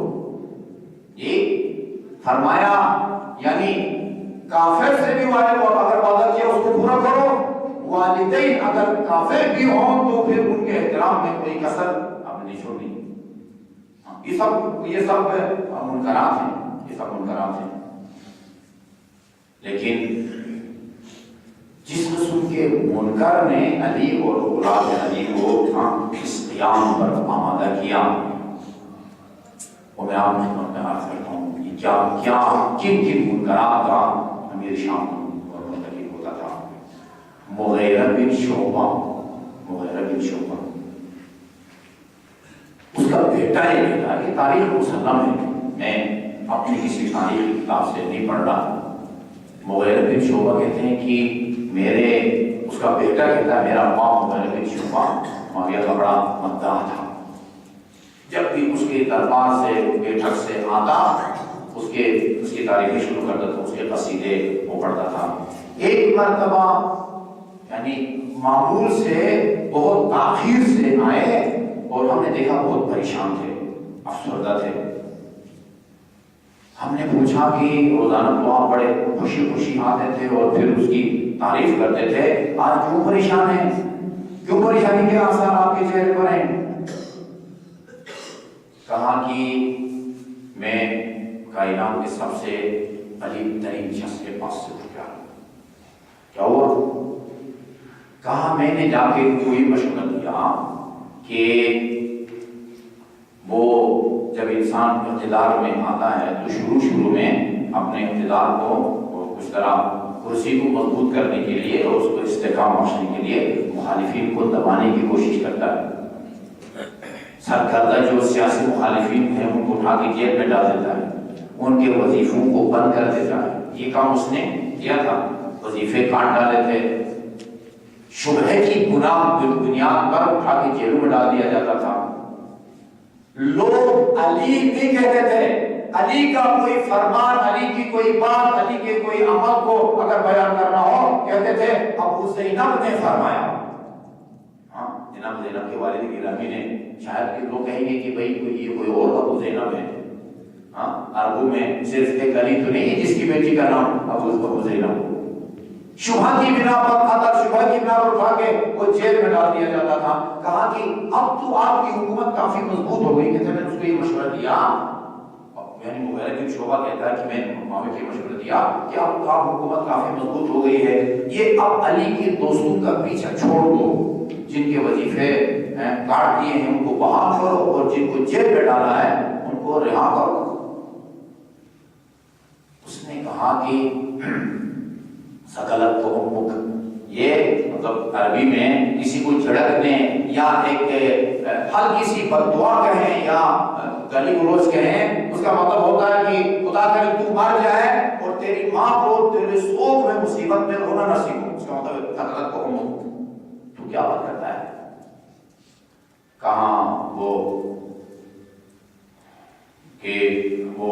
جی فرمایا یعنی کافر سے بھی اگر وعدہ کیا اس کو پورا کرو. والدین اگر کافر بھی ہوں تو پھر ان کے احترام میں کوئی کسر اب نہیں چھوڑنی. یہ سب منکرات ہیں، یہ سب منکرات ہیں. لیکن جس قسم کے منکر نے علی اور اولاد علی کو اس قیام پر آمادہ کیا، وہ میں آپ میں عرض کرتا ہوں کیا کن منکرات کا امیر شام مرتکب ہوتا تھا. مغیرہ بن شعبہ اس کا بیٹا یہ بیٹا کہ تاریخ مسلم ہے، میں اپنی کسی تاریخ کتاب سے نہیں پڑھ رہا. مغیرہ بن شعبہ کہتے ہیں کہ اس کا بیٹا کہتا ہے میرا باپ مغیرہ بن شعبہ معاویہ کا بڑا مداح تھا. جب بھی اس کے دربار سے بیٹھک سے آتا اس کی تعریفیں شروع کرتا تھا، اس کے قصیدے وہ پڑھتا تھا. ایک مرتبہ یعنی معمول سے بہت تاخیر سے آئے اور ہم نے دیکھا بہت پریشان تھے، افسردہ تھے. ہم نے پوچھا کہ روزانہ تو آپ بڑے خوشی آتے تھے اور پھر اس کی تعریف کرتے تھے، آج کیوں پریشان ہیں؟ کیوں پریشانی کے آثار آپ کے چہرے پر ہیں؟ کہا کہ میں کائنات کے سب سے عجیب ترین شخص کے پاس سے گزرا. کیا ہوا؟ کہا میں نے جا کے کوئی مشورہ دیا کہ وہ جب انسان اقتدار میں آتا ہے تو شروع میں اپنے اقتدار کو کچھ طرح کرسی کو مضبوط کرنے کے لیے اور اس کو استحکام بخشنے کے لیے مخالفین کو دبانے کی کوشش کرتا ہے. سرکردہ جو سیاسی مخالفین ہیں ان کو اٹھا کے جیل میں ڈال دیتا ہے، ان کے وظیفوں کو بند کر دیتا ہے. یہ کام اس نے کیا تھا، وظیفے کاٹ ڈالے تھے. شبہ کی بنیاد پر اٹھا کے جیلوں میں ڈال دیا جاتا تھا. لوگ علی نہیں کہتے تھے، علی کا کوئی فرمان، علی کی کوئی بات، علی کے کوئی عمل کو اگر بیان کرنا ہو کہتے تھے ابو زینب نے فرمایا. جناب زینب کے والد گرامی نے، شاید کہ لوگ کہیں گے کہ بھئی یہ کوئی اور ابو زینب ہے. عربوں میں صرف ایک علی تو نہیں جس کی بیٹی کا نام ابو زینب. شبہ کی بنا پر شبہ کی بنا پر اٹھا کے وہ جیل میں ڈال دیا جاتا تھا. کہا کہ اب تو آپ کی حکومت کافی مضبوط ہو گئی. کہتے میں نے اس کو یہ مشورہ دیا، یعنی مغیرہ بن شعبہ کہتا ہے کہ میں معاویہ کو مشورہ دیا کہ اب تو آپ حکومت کافی مضبوط ہو گئی ہے، یہ اب علی کے دوستوں کا پیچھا چھوڑ دو، جن کے وظیفے کاٹ دیے ہیں ان کو بحال کرو اور جن کو جیل میں ڈالا ہے ان کو رہا کرو. اس نے کہا کہ سکلت کو امک، یہ مطلب عربی میں کسی کو جھڑکنے یا ایک ہلکی سی بد دعا کہیں یا گلی گلوچ کہیں، اس کا مطلب ہوتا ہے کہ خدا کرے تو مر جائے اور تیری ماں کو تیرے سوگ میں مصیبت میں رونا نصیب ہو. اس کا مطلب سکلت کو امک، تو کیا بات کرتا ہے. کہاں وہ کہ وہ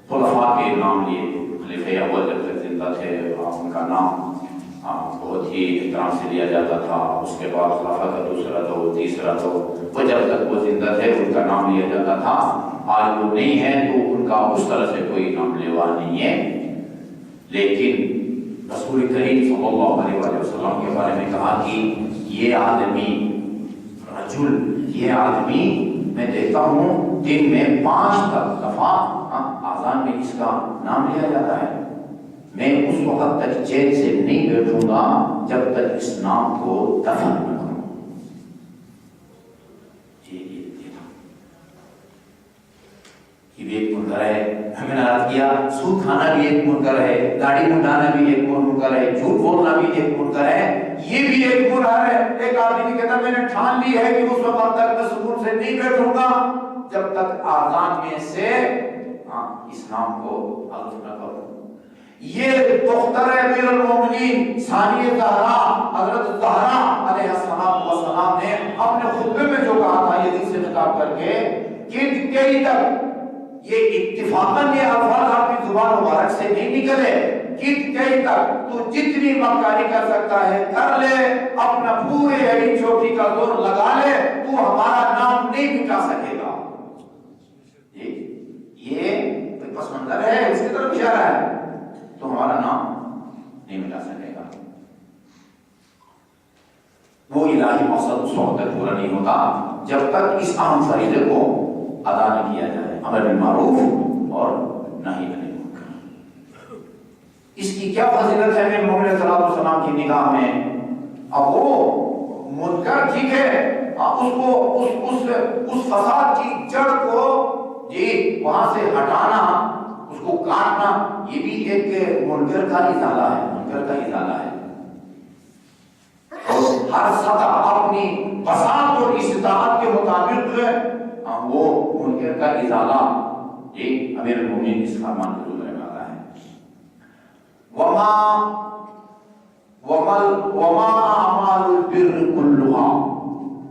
خلفاء کے نام لیے، خلیفہ اول جب تک زندہ تھے ان کا نام بہت ہی احترام سے لیا جاتا تھا. اس کے بعد خلافہ کا دوسرا تو تیسرا تو وہ جب تک وہ زندہ تھے ان کا نام لیا جاتا تھا. آج وہ نہیں ہے تو ان کا اس طرح سے کوئی نام لیوا نہیں ہے. لیکن رسول کریم صلی اللہ علیہ وسلم کے بارے میں کہا کہ یہ آدمی میں دیکھتا ہوں دن میں 5 دفعہ آذان میں اس کا نام لیا جاتا ہے. میں اس وقت تک چین سے نہیں بیٹھوں گا جب تک اس نام کو دفن نہ کروں. یہ تھا. بھی ایک منکر ہے. ہمیں نے عرض کیا سود کھانا بھی ایک منکر ہے, داڑھی منڈانا بھی ایک منکر ہے, جھوٹ بولنا بھی ایک منکر ہے, یہ بھی ایک منکر ہے. ایک آدمی کہتا میں نے ٹھان لی ہے کہ اس وقت تک میں سکون سے نہیں بیٹھوں گا جب تک آزان میں سے اسلام کو حذف نہ کروں. یہ دختر امیر المومنین ثانیہ زہرا حضرت زہرا علیہ السلام نے اپنے خطبے میں جو کہا تھا یزید سے خطاب کر کے کہ کئی تک یہ اتفاقاً یہ الفاظ آپ کی زبان مبارک سے نہیں نکلے کہ کئی تک تو جتنی مکاری کر سکتا ہے کر لے, اپنا پورے ہری چوٹی کا زور لگا لے, تو ہمارا نام نہیں مٹا سکے گا. یہ پس منظر ہے, اس کی طرف اشارہ ہے, تو ہمارا نام نہیں مٹا سکے گا. وہ الہی مقصد اس وقت تک پورا نہیں ہوتا جب تک اس اہم فریضے کو ادا نہ کیا جائے, امر بالمعروف اور نہی عن المنکر. اس کی کیا فضیلت ہے امیر المومنین علیہ السلام کی نگاہ میں؟ اب وہ منکر ٹھیک ہے, اس کو اس فساد کی جڑ کو وہاں سے ہٹانا, اس کو کاٹنا, یہ بھی ایک منکر کا ازالہ ہے, منکر کا ازالہ ہے. اور ہر سطح اپنی بساط اور استطاعت کے مطابق وہ منکر کا ازالہ امیر المومنین اس فرمان کے روز میں آتا ہے. وما اعمال البر كلها,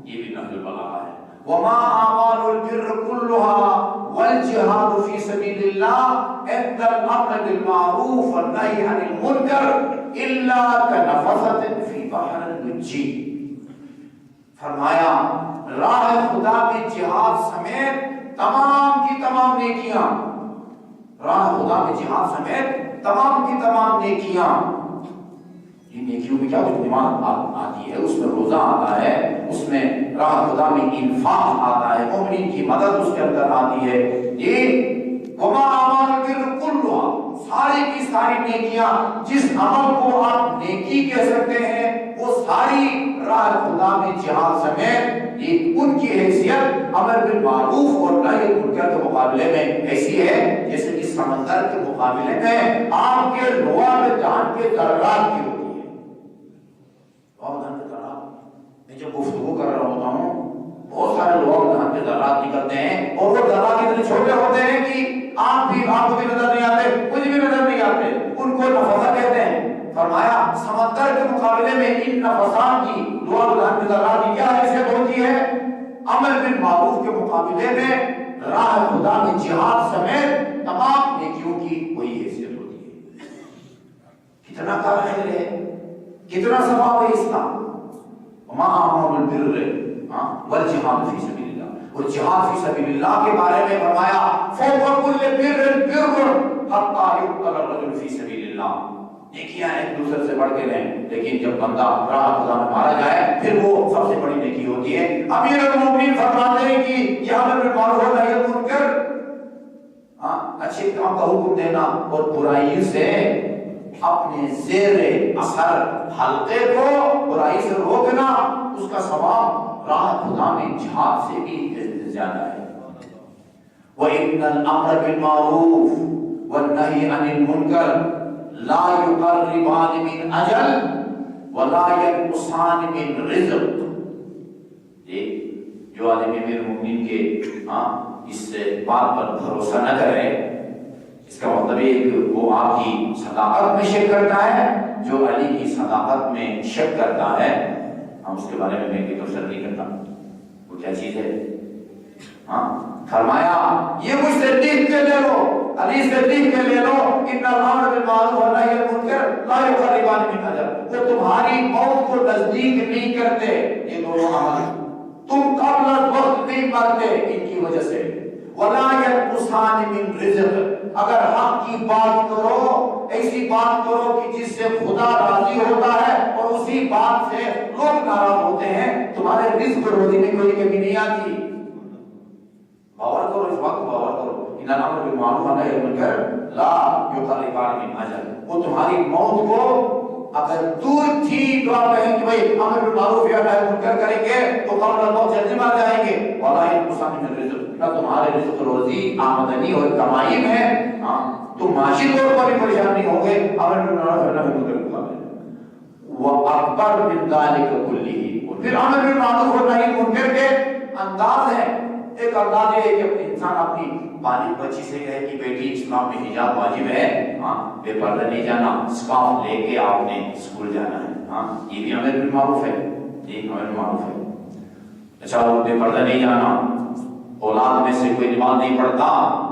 یہ بھی نحو البلاغہ ہے. وما اعمال البر كلها والجهاد في سبيل الله عند الامر بالمعروف والنهي عن المنكر الا كنفثة في بحر اللجي. فرمایا راہ خدا میں جہاد سمیت تمام کی تمام نیکیاں, راہ خدا میں جہاد سمیت تمام کی تمام نیکیاں, یہ نیکیوں میں کیا کچھ ایمان آتی ہے, اس میں روزہ آتا ہے, اس میں راہ خدا میں انفاق آتا ہے, مومنین کی مدد اس کے اندر آتی ہے. یہ وما اعمال البر كلها, ساری کی ساری نیکیاں, جس عمل کو آپ نیکی کہہ سکتے ہیں وہ ساری راہ خدا میں جہاد سمیت ان کی حیثیت امر بالمعروف اور نہی عن المنکر کے مقابلے میں ایسی ہے جیسے کہ سمندر کے مقابلے میں آپ کے لوا میں جان کے ذرات کی ہوتی ہے. میں جب گفتگو کر رہا ہوتا ہوں بہت سارے لوگ جہاں کے ذرات نکلتے ہیں اور وہ ذرات اتنے چھوٹے ہوتے ہیں کہ آپ کو بھی نظر نہیں آتے, مجھے بھی نظر نہیں آتے, ان کو نفسہ کہتے ہیں. فرمایا سمندر کے مقابلے میں ان نفسات کی لوا جہاں کے ذرات کی کیا حیثیت ہوتی ہے؟ امر بالمعروف کے مقابلے میں راہ خدا میں جہاد سمیت تمام نیکیوں کی وہی حیثیت ہوتی ہے. کتنا کار ہے, کتنا ثواب ہے اس کا. وما اعمال البر والجہاد فی سبیل اللہ, اور جہاد فی سبیل اللہ کے بارے میں فرمایا فوق کل بر بر حتی یقتل الرجل فی سبیل اللہ. نیکیاں ایک دوسرے سے بڑھ کے رہیں, لیکن جب بندہ راہ خدا میں مارا جائے پھر وہ سب سے بڑی نیکی ہوتی ہے. امیر المومنین فرماتے ہیں کہ یہ امر بالمعروف اور نہی عن المنکر, اچھے کام کا حکم دینا اور برائی سے اپنے زیر اثر حلقے کو برائی سے روکنا, اس کا ثواب راہ خدا میں جہاد سے بھی زیادہ ہے. وَإِنَّ الْأَمْرَ بِالْمَعْرُوفِ وَالنَّهْيِ عَنِ الْمُنكَرِ لا يقربان من اجل ولا ينقصان من رزق. جو آدمی امیر المومنین کے اس بات پر بھروسہ نہ کرے, اس کا مطلب ہے کہ وہ آپ کی صداقت میں شک کرتا ہے. جو علی کی صداقت میں شک کرتا ہے, ہم اس کے بارے میں میں کوئی تفسیر نہیں کرتا وہ کیا چیز ہے. فرمایا یہ مجھ سے لکھ کے لے لو, علی سے لکھ کے لے لو, ان الامر بالمعروف والنہی عن المنکر لا یقربان من اجل, وہ تمہاری موت کو نزدیک نہیں کرتے. یہ دونوں عمل تم قبل وقت نہیں مرتے ان کی وجہ سے. ولا ينقصان من رزق, اگر حق کی بات کرو ایسی بات کرو کہ جس سے خدا راضی ہوتا ہے اور اسی بات سے لوگ ناراض ہوتے ہیں, تمہارے رزق روزی میں کوئی کمی نہیں آتی. باور کرو, اس بات کو باور کرو, ان الامر بالمعروف والنہی عن المنکر لا یقربان من اجل, وہ تمہاری موت کو اگر دور تھی تو آپ کہیں کہ بھائی امر بالمعروف یا نہی منکر کریں گے تو قبل الموت جلدی مار جائیں گے، واللہ انقسام من الرزق، نہ تمہارے رزق روزی آمدنی اور کمائی میں تو معاشی طور پر بھی پریشان نہیں ہوں گے امر بالمعروف یا نہی منکر کے مقابلے وَأَكْبَرُ مِنْ ذَلِكَ كُلِّهِ، اور پھر امر بالمعروف اور نہی منکر کے انداز ہے، ایک انداز ہے کہ انسان اپنی بالغ بچی سے کہے کہ بیٹی اسلام میں حجاب واجب ہے، بے پردہ نہیں جانا، اسکارف لے کے آپ نے اسکول جانا ہے، یہ بھی امر بالمعروف ہے، یہ امر بالمعروف ہے۔ اچھا وہ بے پردہ نہیں جانا، اولاد میں سے کوئی نماز نہیں پڑھتا،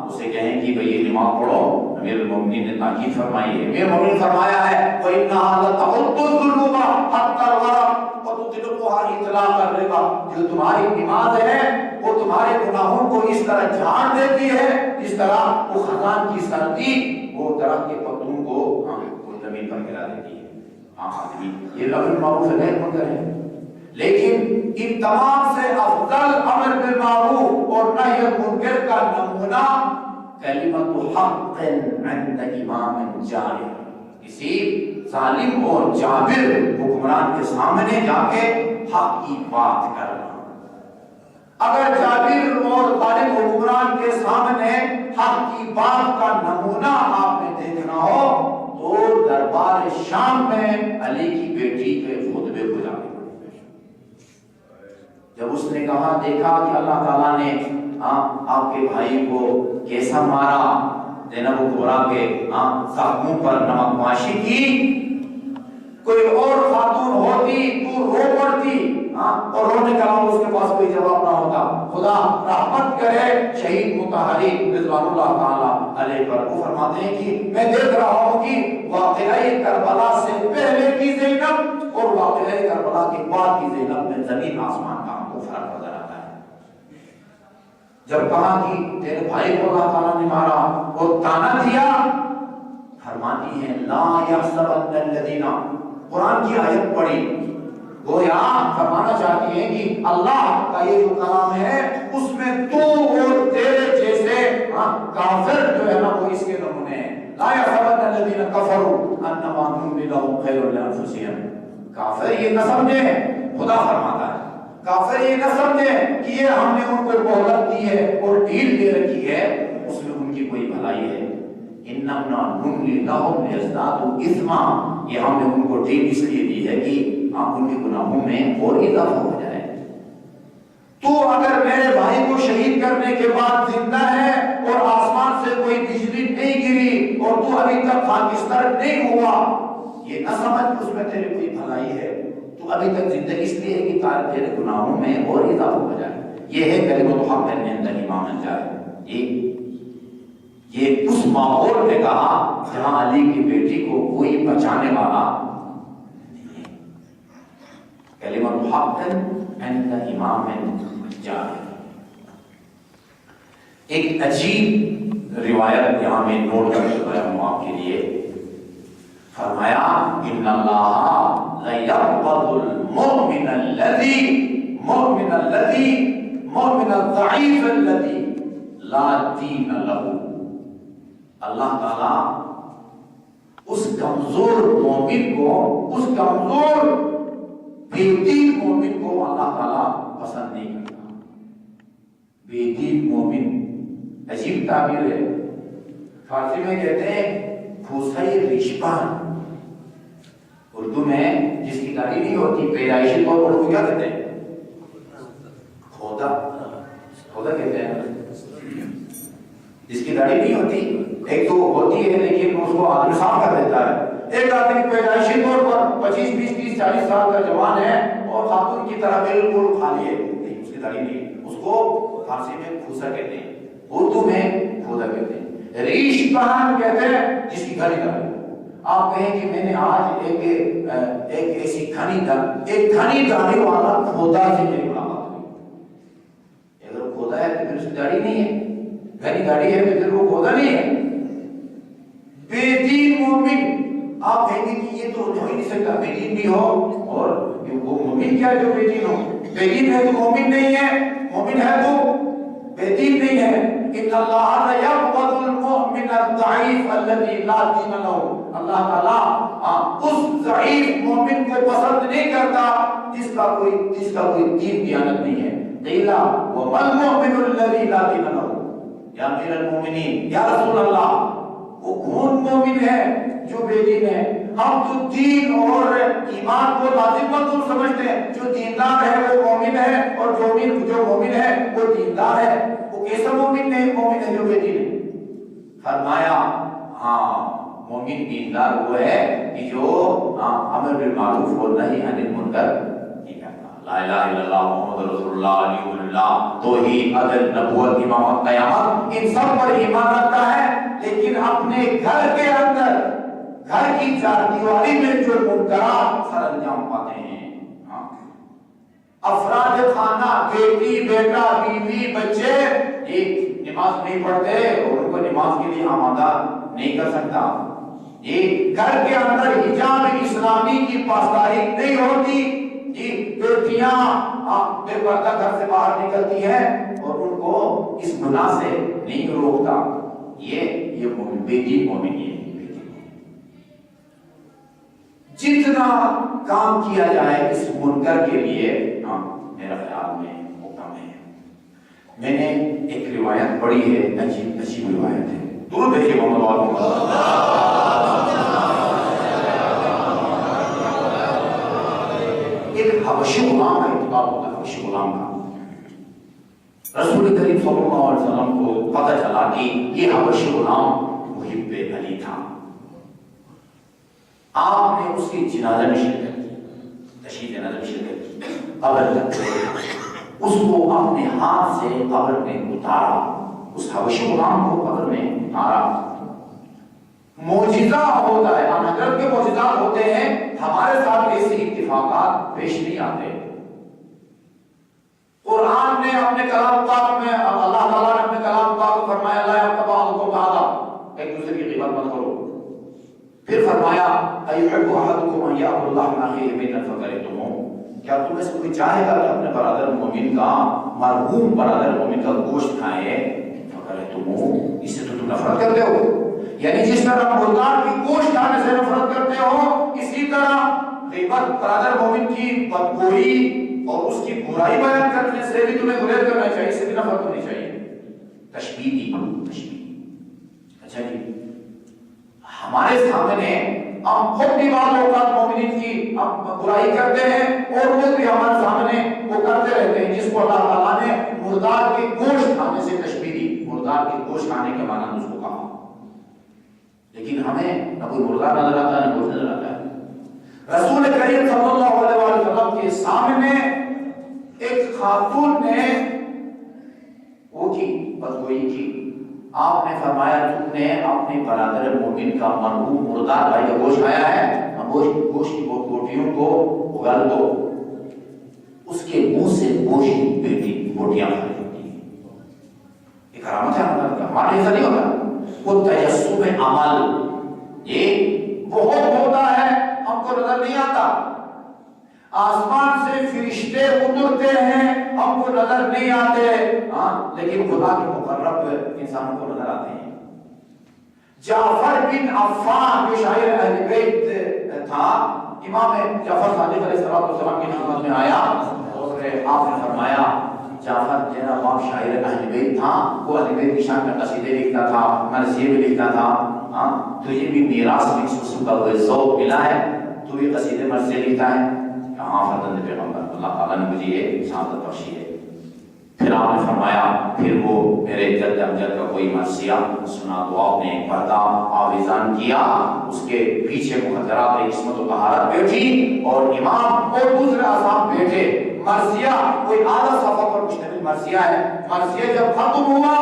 اسے کہیں کہ بھئی یہ نماز پڑھو، امیر المومنین نے تاکید فرمائی ہے، امیر المومنین فرمایا ہے وَإِنَّهَا لَتَحُطُّ الذُّنُوبَ حَتَّى الْوَرَقَ وَتُطْلِقُهَا اطلاق الرِّبَا، جو تمہاری نماز ہے وہ تمہارے گناہوں کو اس طرح جھاڑ دیتی ہے جس طرح وہ خزان کی سردی وہ درخت کے پتوں کو زمین پر گرا دیتی ہے۔ یہ امر بالمعروف ہے، نہی منکر ہے، لیکن ان تمام سے افضل امر بالمعروف اور نہی منکر کا نمونہ کلمۃ حق عند امام جائر، کسی ظالم اور جابر حکمران کے سامنے جا کے حق کی بات کرنا۔ اگر جابر اور ظالم حکمران کے سامنے حق کی بات کا نمونہ آپ نے دیکھنا ہو تو دربار شام میں علی کی بیٹی کے خطبے کو جا کے جب اس نے کہا دیکھا کہ اللہ تعالیٰ نے آپ کے بھائی کو کیسا مارا، زینب کبریٰ کے زخموں پر نمک پاشی کی، کوئی اور خاتون ہوتی تو رو پڑتی اور رونے کا اس کے پاس کوئی جواب نہ ہوتا، خدا رحمت کرے شہید مطہری رضوان اللہ تعالی علیہ پر، وہ فرماتے ہیں کہ میں دیکھ رہا ہوں کہ واقعہ کربلا سے پہلے کی زینب اور واقعہ کربلا کے بعد کی زینب میں زمین آسمان کا ہم کو فرق نظر آتا ہے۔ جب کہا کہ تیرے بھائی کو اللہ تعالیٰ نے مارا اور تانا دیا، فرماتی ہیں لا یحسبن الذین، قرآن کی آیت پڑھی، گویا فرمانا چاہتی ہیں کہ اللہ کا یہ جو کلام ہے اس میں تو اور تیرے جیسے کافر جو ہے نا وہ اس کے نمونے ہیں۔ لا یحسبن الذین کفروا انما نملی لهم خیر لانفسهم، کافر یہ نہ سمجھے، خدا فرماتا ہے کافر یہ نہ سمجھے کہ یہ ہم نے ان کو مہلت دی ہے اور ڈھیل دے رکھی ہے اس میں ان کی کوئی بھلائی ہے، انما نملی لهم لیزدادوا اثما، یہ ہم نے ان کو ڈھیل اس لیے دی ہے کہ آپ ان کے گناہوں میں اور اضافہ ہو جائے۔ تو اگر میرے بھائی کو شہید کرنے کے بعد زندہ ہے اور آسمان سے کوئی بجلی نہیں گری اور تو ابھی تک خاکستر نہیں ہوا، یہ نہ سمجھ اس میں تیرے کوئی بھلائی ہے، تو ابھی تک زندہ اس لیے ہے کہ تیرے گناہوں میں اور اضافہ ہو جائے۔ یہ ہے کلمۃ حق عند امام جائر، یہ اس ماحول میں کہا جہاں علی کی بیٹی کو کوئی بچانے والا نہیں ہے۔ کلمۃ حق عند امام جائر۔ ایک عجیب روایت یہاں میں نوٹ کر چکا ہوں آپ کے لیے، فرمایا ان اللہ لیقبض المؤمن الضعیف الذی لا دین له، اللہ تعالیٰ اس کمزور مومن کو، اس کمزور بے دین مومن کو اللہ تعالیٰ پسند نہیں کرتا۔ بے دین مومن عجیب تعبیر ہے، فارسی میں کہتے ہیں پھوسائی ریشپان، اردو میں جس کی داڑھی نہیں ہوتی پیدائشی طور پر کو کیا کہتے ہیں؟ کھودا، کھودا کہتے ہیں جس کی داڑھی نہیں ہوتی، ایک تو ہوتی ہے لیکن اس کو آدمی صاف کر دیتا ہے، ایک آدمی پیدائشی طور پر 25 20 30 40 سال کا جوان ہے اور خاتون کی طرح بالکل خالی ہے، لیکن اس کی داڑھی نہیں، اس کو فارسی میں پھوسا کہتے ہیں، اردو میں کھودا کہتے ہیں۔ ریش پہن کہتے ہیں جس کی گھنی داڑھی۔ آپ کہیں کہ میں نے آج ایک ایسی گھنی داڑھی والا کھودا سے میری ملاقات ہوئی، اگر کھودا ہے تو پھر اس کی داڑھی نہیں ہے، گھنی داڑھی ہے تو پھر وہ کھودا نہیں ہے۔ بے دین مومن، آپ کہیں گے کہ یہ تو ہو ہی نہیں سکتا، بے دین بھی ہو اور وہ مومن کیا جو بے دین ہو، بے دین ہے تو مومن نہیں ہے، مومن ہے تو بے دین نہیں ہے، ان اللہ لا یبغض المؤمن الضعیف الذی لا دین لہ، اللہ تعالیٰ اس ضعیف مومن کو پسند نہیں کرتا جس کا کوئی دین دیانت نہیں ہے. قیل وما المؤمن الذی لا دین لہ، یا امیر المومنین، یا رسول اللہ، وہ کون مومن ہے جو بے دین ہے؟ ہم تو دین اور ایمان کو لازم مطلوب سمجھتے ہیں. جو دیندار ہے وہ مومن ہے، اور جو مومن ہے وہ دیندار ہے. وہ کیسا مومن ہے جو بے دین ہے؟ فرمایا ہاں، مومن دیندار وہ ہے کہ جو امر بالمعروف اور نہی عن المنکر نہیں کرتا. لا الہ الا اللہ محمد رسول اللہ علیہ اللہ، توحید، عدل، نبوت، امامت، قیامت، ان سب پر ایمان رکھتا ہے، لیکن اپنے گھر کے اندر، گھر کی چار دیواری میں جو منکرات سر انجام پاتے ہیں، افراد خانہ، بیٹی، بیٹا، بیوی، بچے، ایک نماز نہیں پڑھتے اور ان کو نماز کے لیے آمادہ نہیں کر سکتا. ایک گھر کے اندر حجاب اسلامی کی پاسداری نہیں ہوتی، بیٹیاں بے پردہ گھر سے باہر نکلتی ہیں اور ان کو اس گناہ سے نہیں روکتا. یہ بے دین مومن ہے. جتنا کام کیا جائے اس منکر کے لیے میرا خیال میں وہ کم ہے. میں نے ایک روایت پڑھی ہے، عجیب روایت ہے. درود بھیجیے محمد. ایک حبشی غلام کا انتقال ہوتا ہے. حبشی غلام کا رسول کریم صلی اللہ علیہ وسلم کو پتہ چلا کہ یہ حبشی غلام محب علی تھا. آپ نے اس کی جنازہ میں شرکت کی، تشییع جنازہ میں شرکت کی. قبر تک اس کو اپنے ہاتھ سے قبر میں اتارا، اس حبشی غلام کو قبر میں اتارا. معجزہ ہوتا ہے، حضرت کے معجزات ہوتے ہیں، ہمارے ساتھ ایسے اتفاقات پیش نہیں آتے. قرآن نے اپنے کلام پاک میں، اللہ تعالیٰ نے اپنے کلام پاک کو فرمایا لا یغتب بعضکم، ایک دوسرے کی غیبت مت کرو. پھر فرمایا ایحب احدکم ان یاکل لحم اخیہ میتا فکرہتموہ، کیا تم میں سے کوئی چاہے گا کہ اپنے برادر مومن کا، مرحوم برادر مومن کا گوشت کھائے؟ فکرہتموہ، اس سے تو تم نفرت کرتے ہو. یعنی جس طرح مردار کی گوشت کھانے سے نفرت کرتے ہو، اسی طرح غیبت، برادر مومن کی بدگوئی اور اس کی برائی بیان کرنے سے بھی تمہیں گریز کرنا چاہیے، اس سے بھی نفرت کرنی چاہیے. تشبیہ. اچھا جی، ہمارے سامنے ہم خود بھی بعض اوقات مومنین کی ہم برائی کرتے ہیں اور وہ بھی ہمارے سامنے وہ کرتے رہتے ہیں، جس کو اللہ تعالیٰ نے مردار کے گوشت کھانے سے تشبیہ دی. مردار کے گوشت کھانے کے معنی اس کو کہا، لیکن ہمیں نہ کوئی مردار نظر آتا ہے نہ گوشت نظر آتا ہے. رسول کریم صلی اللہ علیہ وسلم کے سامنے ایک خاتون نے وہ کی بدگوئی کی. آپ نے فرمایا تم نے اپنے برادر مومن کا مرحوم مردار بھائی کا گوشت کھایا ہے، گوشت کی بوٹیوں کو اگل دو. اس کے منہ سے گوشت کی بیٹی بوٹیاں کھا لیتی ہیں. یہ کرامت ہے ہمارے ایسا نہیں ہوتا. وہ تجسم عمل یہ بہت ہوتا ہے، ہم کو نظر نہیں آتا. آسمان سے فرشتے اترتے ہیں، ہم کو نظر نہیں آتے، لیکن خدا کے مقرب انسانوں کو نظر آتے ہیں. جعفر بن عفان جو شاعر اہل بیت تھا، امام جعفر صادق علیہ السلام کی خدمت میں آیا اور آپ نے فرمایا جعفر تیرا باپ شاعر اہل بیت تھا، وہ اہل بیت کی شان میں قصیدے لکھتا تھا، مرثیے بھی لکھتا تھا. تجھے بھی میراث میں اس قسم کا ذوق ملا ہے، تو یہ قصیدے مرثیے لکھتا ہے. کہاں فرزند پیغمبر، اللہ تعالیٰ نے مجھے یہ سعادت بخشی ہے. پھر آپ نے فرمایا پھر وہ میرے جد امجد کا کوئی مرثیہ سنا تو آپ نے ایک پردہ آویزان کیا، اس کے پیچھے مقدرات عصمت و طہارت بیٹھی اور امام اور دوسرے اصحاب بیٹھے. مرثیہ کوئی آدھا صفحہ پر مشتمل مرثیہ ہے. مرثیہ جب ختم ہوا،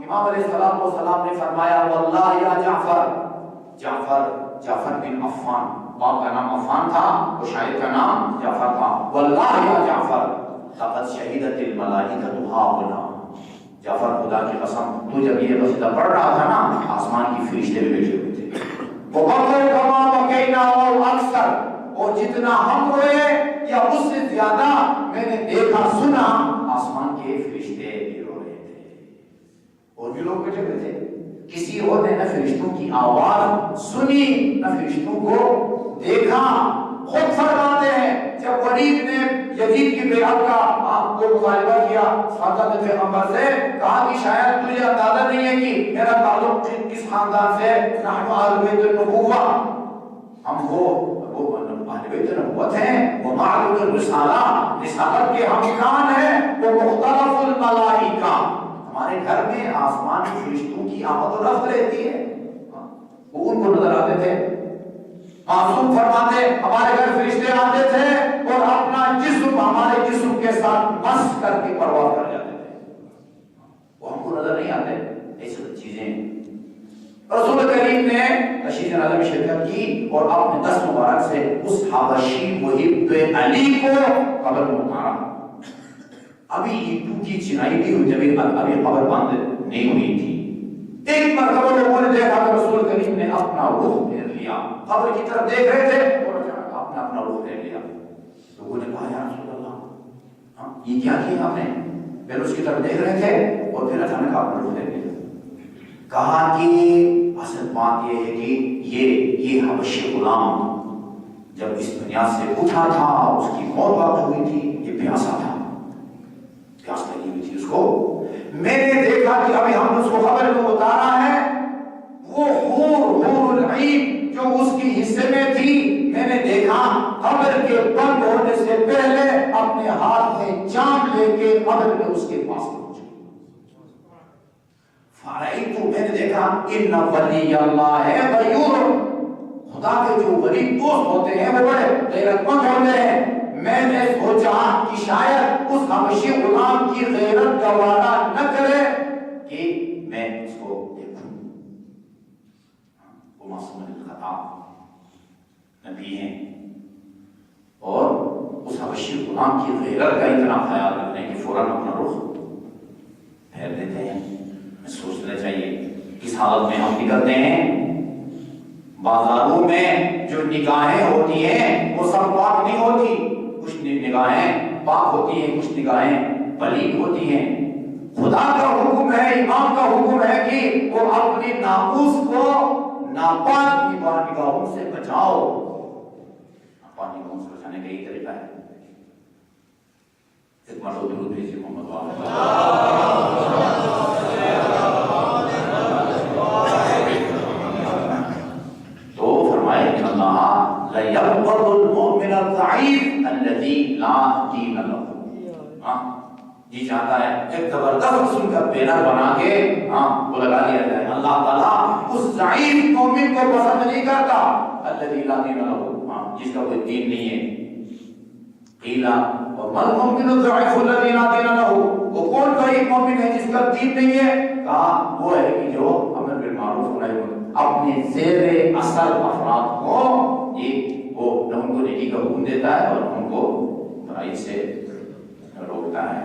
امام علیہ السلام نے فرمایا واللہ یا جعفر بن عفان، باپ کا نام عفان تھا، وہ شاعر کا نام جعفر تھا. واللہ یا جعفر لقد شہدت الملائکۃ ہاہنا، جعفر خدا کی قسم تو جب یہ قصیدہ پڑھ رہا تھا نا، آسمان کی فرشتے بھی بیٹھے ہوئے تھے. وَقَدْ كَمَا بَكَيْنَا أَوْ أَكْثَرَ، اور جتنا ہم روئے یا اس سے زیادہ میں نے دیکھا سنا آسمان کے فرشتے بھی رو رہے تھے. اور اور بھی لوگ بیٹھے ہوئے تھے. کسی اور نے نہ فرشتوں کی آواز سنی نہ فرشتوں کو دیکھا. خود فرماتے ہیں جب ولید نے یزید کی بیعت کا کو مطالبہ کیا حضرت پیغمبر سے, کہا کہ شاید تجھے اندازہ نہیں ہے کہ میرا تعلق کس خاندان سے, نحن اہل بیت النبوہ, ہم وہ اہل بیت نبوت ہیں, وہ معلوم الرسالہ, رسالت کے ہم کان ہیں, وہ مختلف الملائکہ, ہمارے گھر میں آسمان کے فرشتوں کی آمد و رفت رہتی ہے. وہ ان کو نظر آتے تھے. معصوم فرماتے ہمارے گھر فرشتے آتے تھے اور اپنا جسم ہمارے جسم کے ساتھ مس کر کے پرواز کر جاتے تھے. وہ ہم کو نظر نہیں آتے. ایسی چیزیں رسول کریم نے تشریف نظر میں شرکت کی اور اپنے دست مبارک سے اس حبشی محب علی کو قبر میں اتارا. ابھی اینٹوں کی چنائی بھی ہوئی, جب ابھی قبر بند نہیں ہوئی تھی. ایک مرتبہ لوگوں نے دیکھا کہ رسول کریم نے اپنا رخ پھیر لیا, قبر کی طرف دیکھ رہے تھے اور اپنا اپنا رخ پھیر لیا. لوگوں نے کہا یا رسول اللہ یہ کیا کیا آپ نے؟ پہلے اس کی طرف دیکھ رہے تھے اور پھر اچانک اپنا رخ پھیر لیا. کہا کہ اصل بات یہ ہے کہ یہ حبشی غلام جب اس دنیا سے اٹھا تھا, اس کی موت واقع ہوئی تھی, یہ پیاسا تھا, پیاس لگی ہوئی تھی اس کو. میں نے دیکھا کہ ابھی ہم اس کو خبر کو اتارا ہے, وہ حور العین جو اس کی حصے میں تھی, میں نے دیکھا قبر کے بند ہونے سے پہلے اپنے ہاتھ میں جام لے کے قبر میں اس کے پاس پہنچی. فرائیتو, میں نے دیکھا ان ولی اللہ ہے غیور, خدا کے جو ولی دوست ہوتے ہیں وہ بڑے غیرت مند ہوتے ہیں. میں نے سوچا کہ شاید اس حبشی غلام کی غیرت گوارا نہ کرے کہ میں اس کو دیکھوں. وہ معصوم الخطا نبی ہیں اور اس حبشی غلام کی غیرت کا اتنا خیال رکھنے کہ فوراً اپنا رخ پھیر دیتے ہیں. میں سوچنا چاہیے کس حالت میں ہم نکلتے ہیں. بازاروں میں جو نگاہیں ہوتی ہیں وہ سب پاک نہیں ہوتی. کچھ نگاہیں پاک ہوتی ہیں, کچھ نگاہیں پلید ہوتی ہیں. خدا کا حکم ہے, امام کا حکم ہے کہ وہ اپنی ناموس کو ناپاک نگاہوں سے بچاؤ. ناپاک نگاہوں سے بچانے کا یہی طریقہ ہے. ایک مرتبہ درود بھیجیے محمد لَيَبْغَضُ الْمُؤْمِنَ الضَّعِيفَ الَّذِي لَا دِينَ لَهُ. جی چاہتا ہے ایک زبردست قسم کا بینر بنا کے وہ لگا دیا جائے, اللہ تعالیٰ اس ضعیف مومن کو پسند نہیں کرتا, الَّذِي لَا دِينَ لَهُ, جس کا کوئی دین نہیں ہے. قِيلَ وَمَا الْمُؤْمِنُ الضَّعِيفُ الَّذِي لَا دِينَ لَهُ, وہ کون ضعیف مومن ہے جس کا دین نہیں ہے؟ کہا وہ ہے کہ جو امر بالمعروف و نہی عن المنکر اپنے زیر اثر افراد کو وہ نہ ان کو نیکی کا حکم دیتا ہے اور ان کو برائی سے روکتا ہے.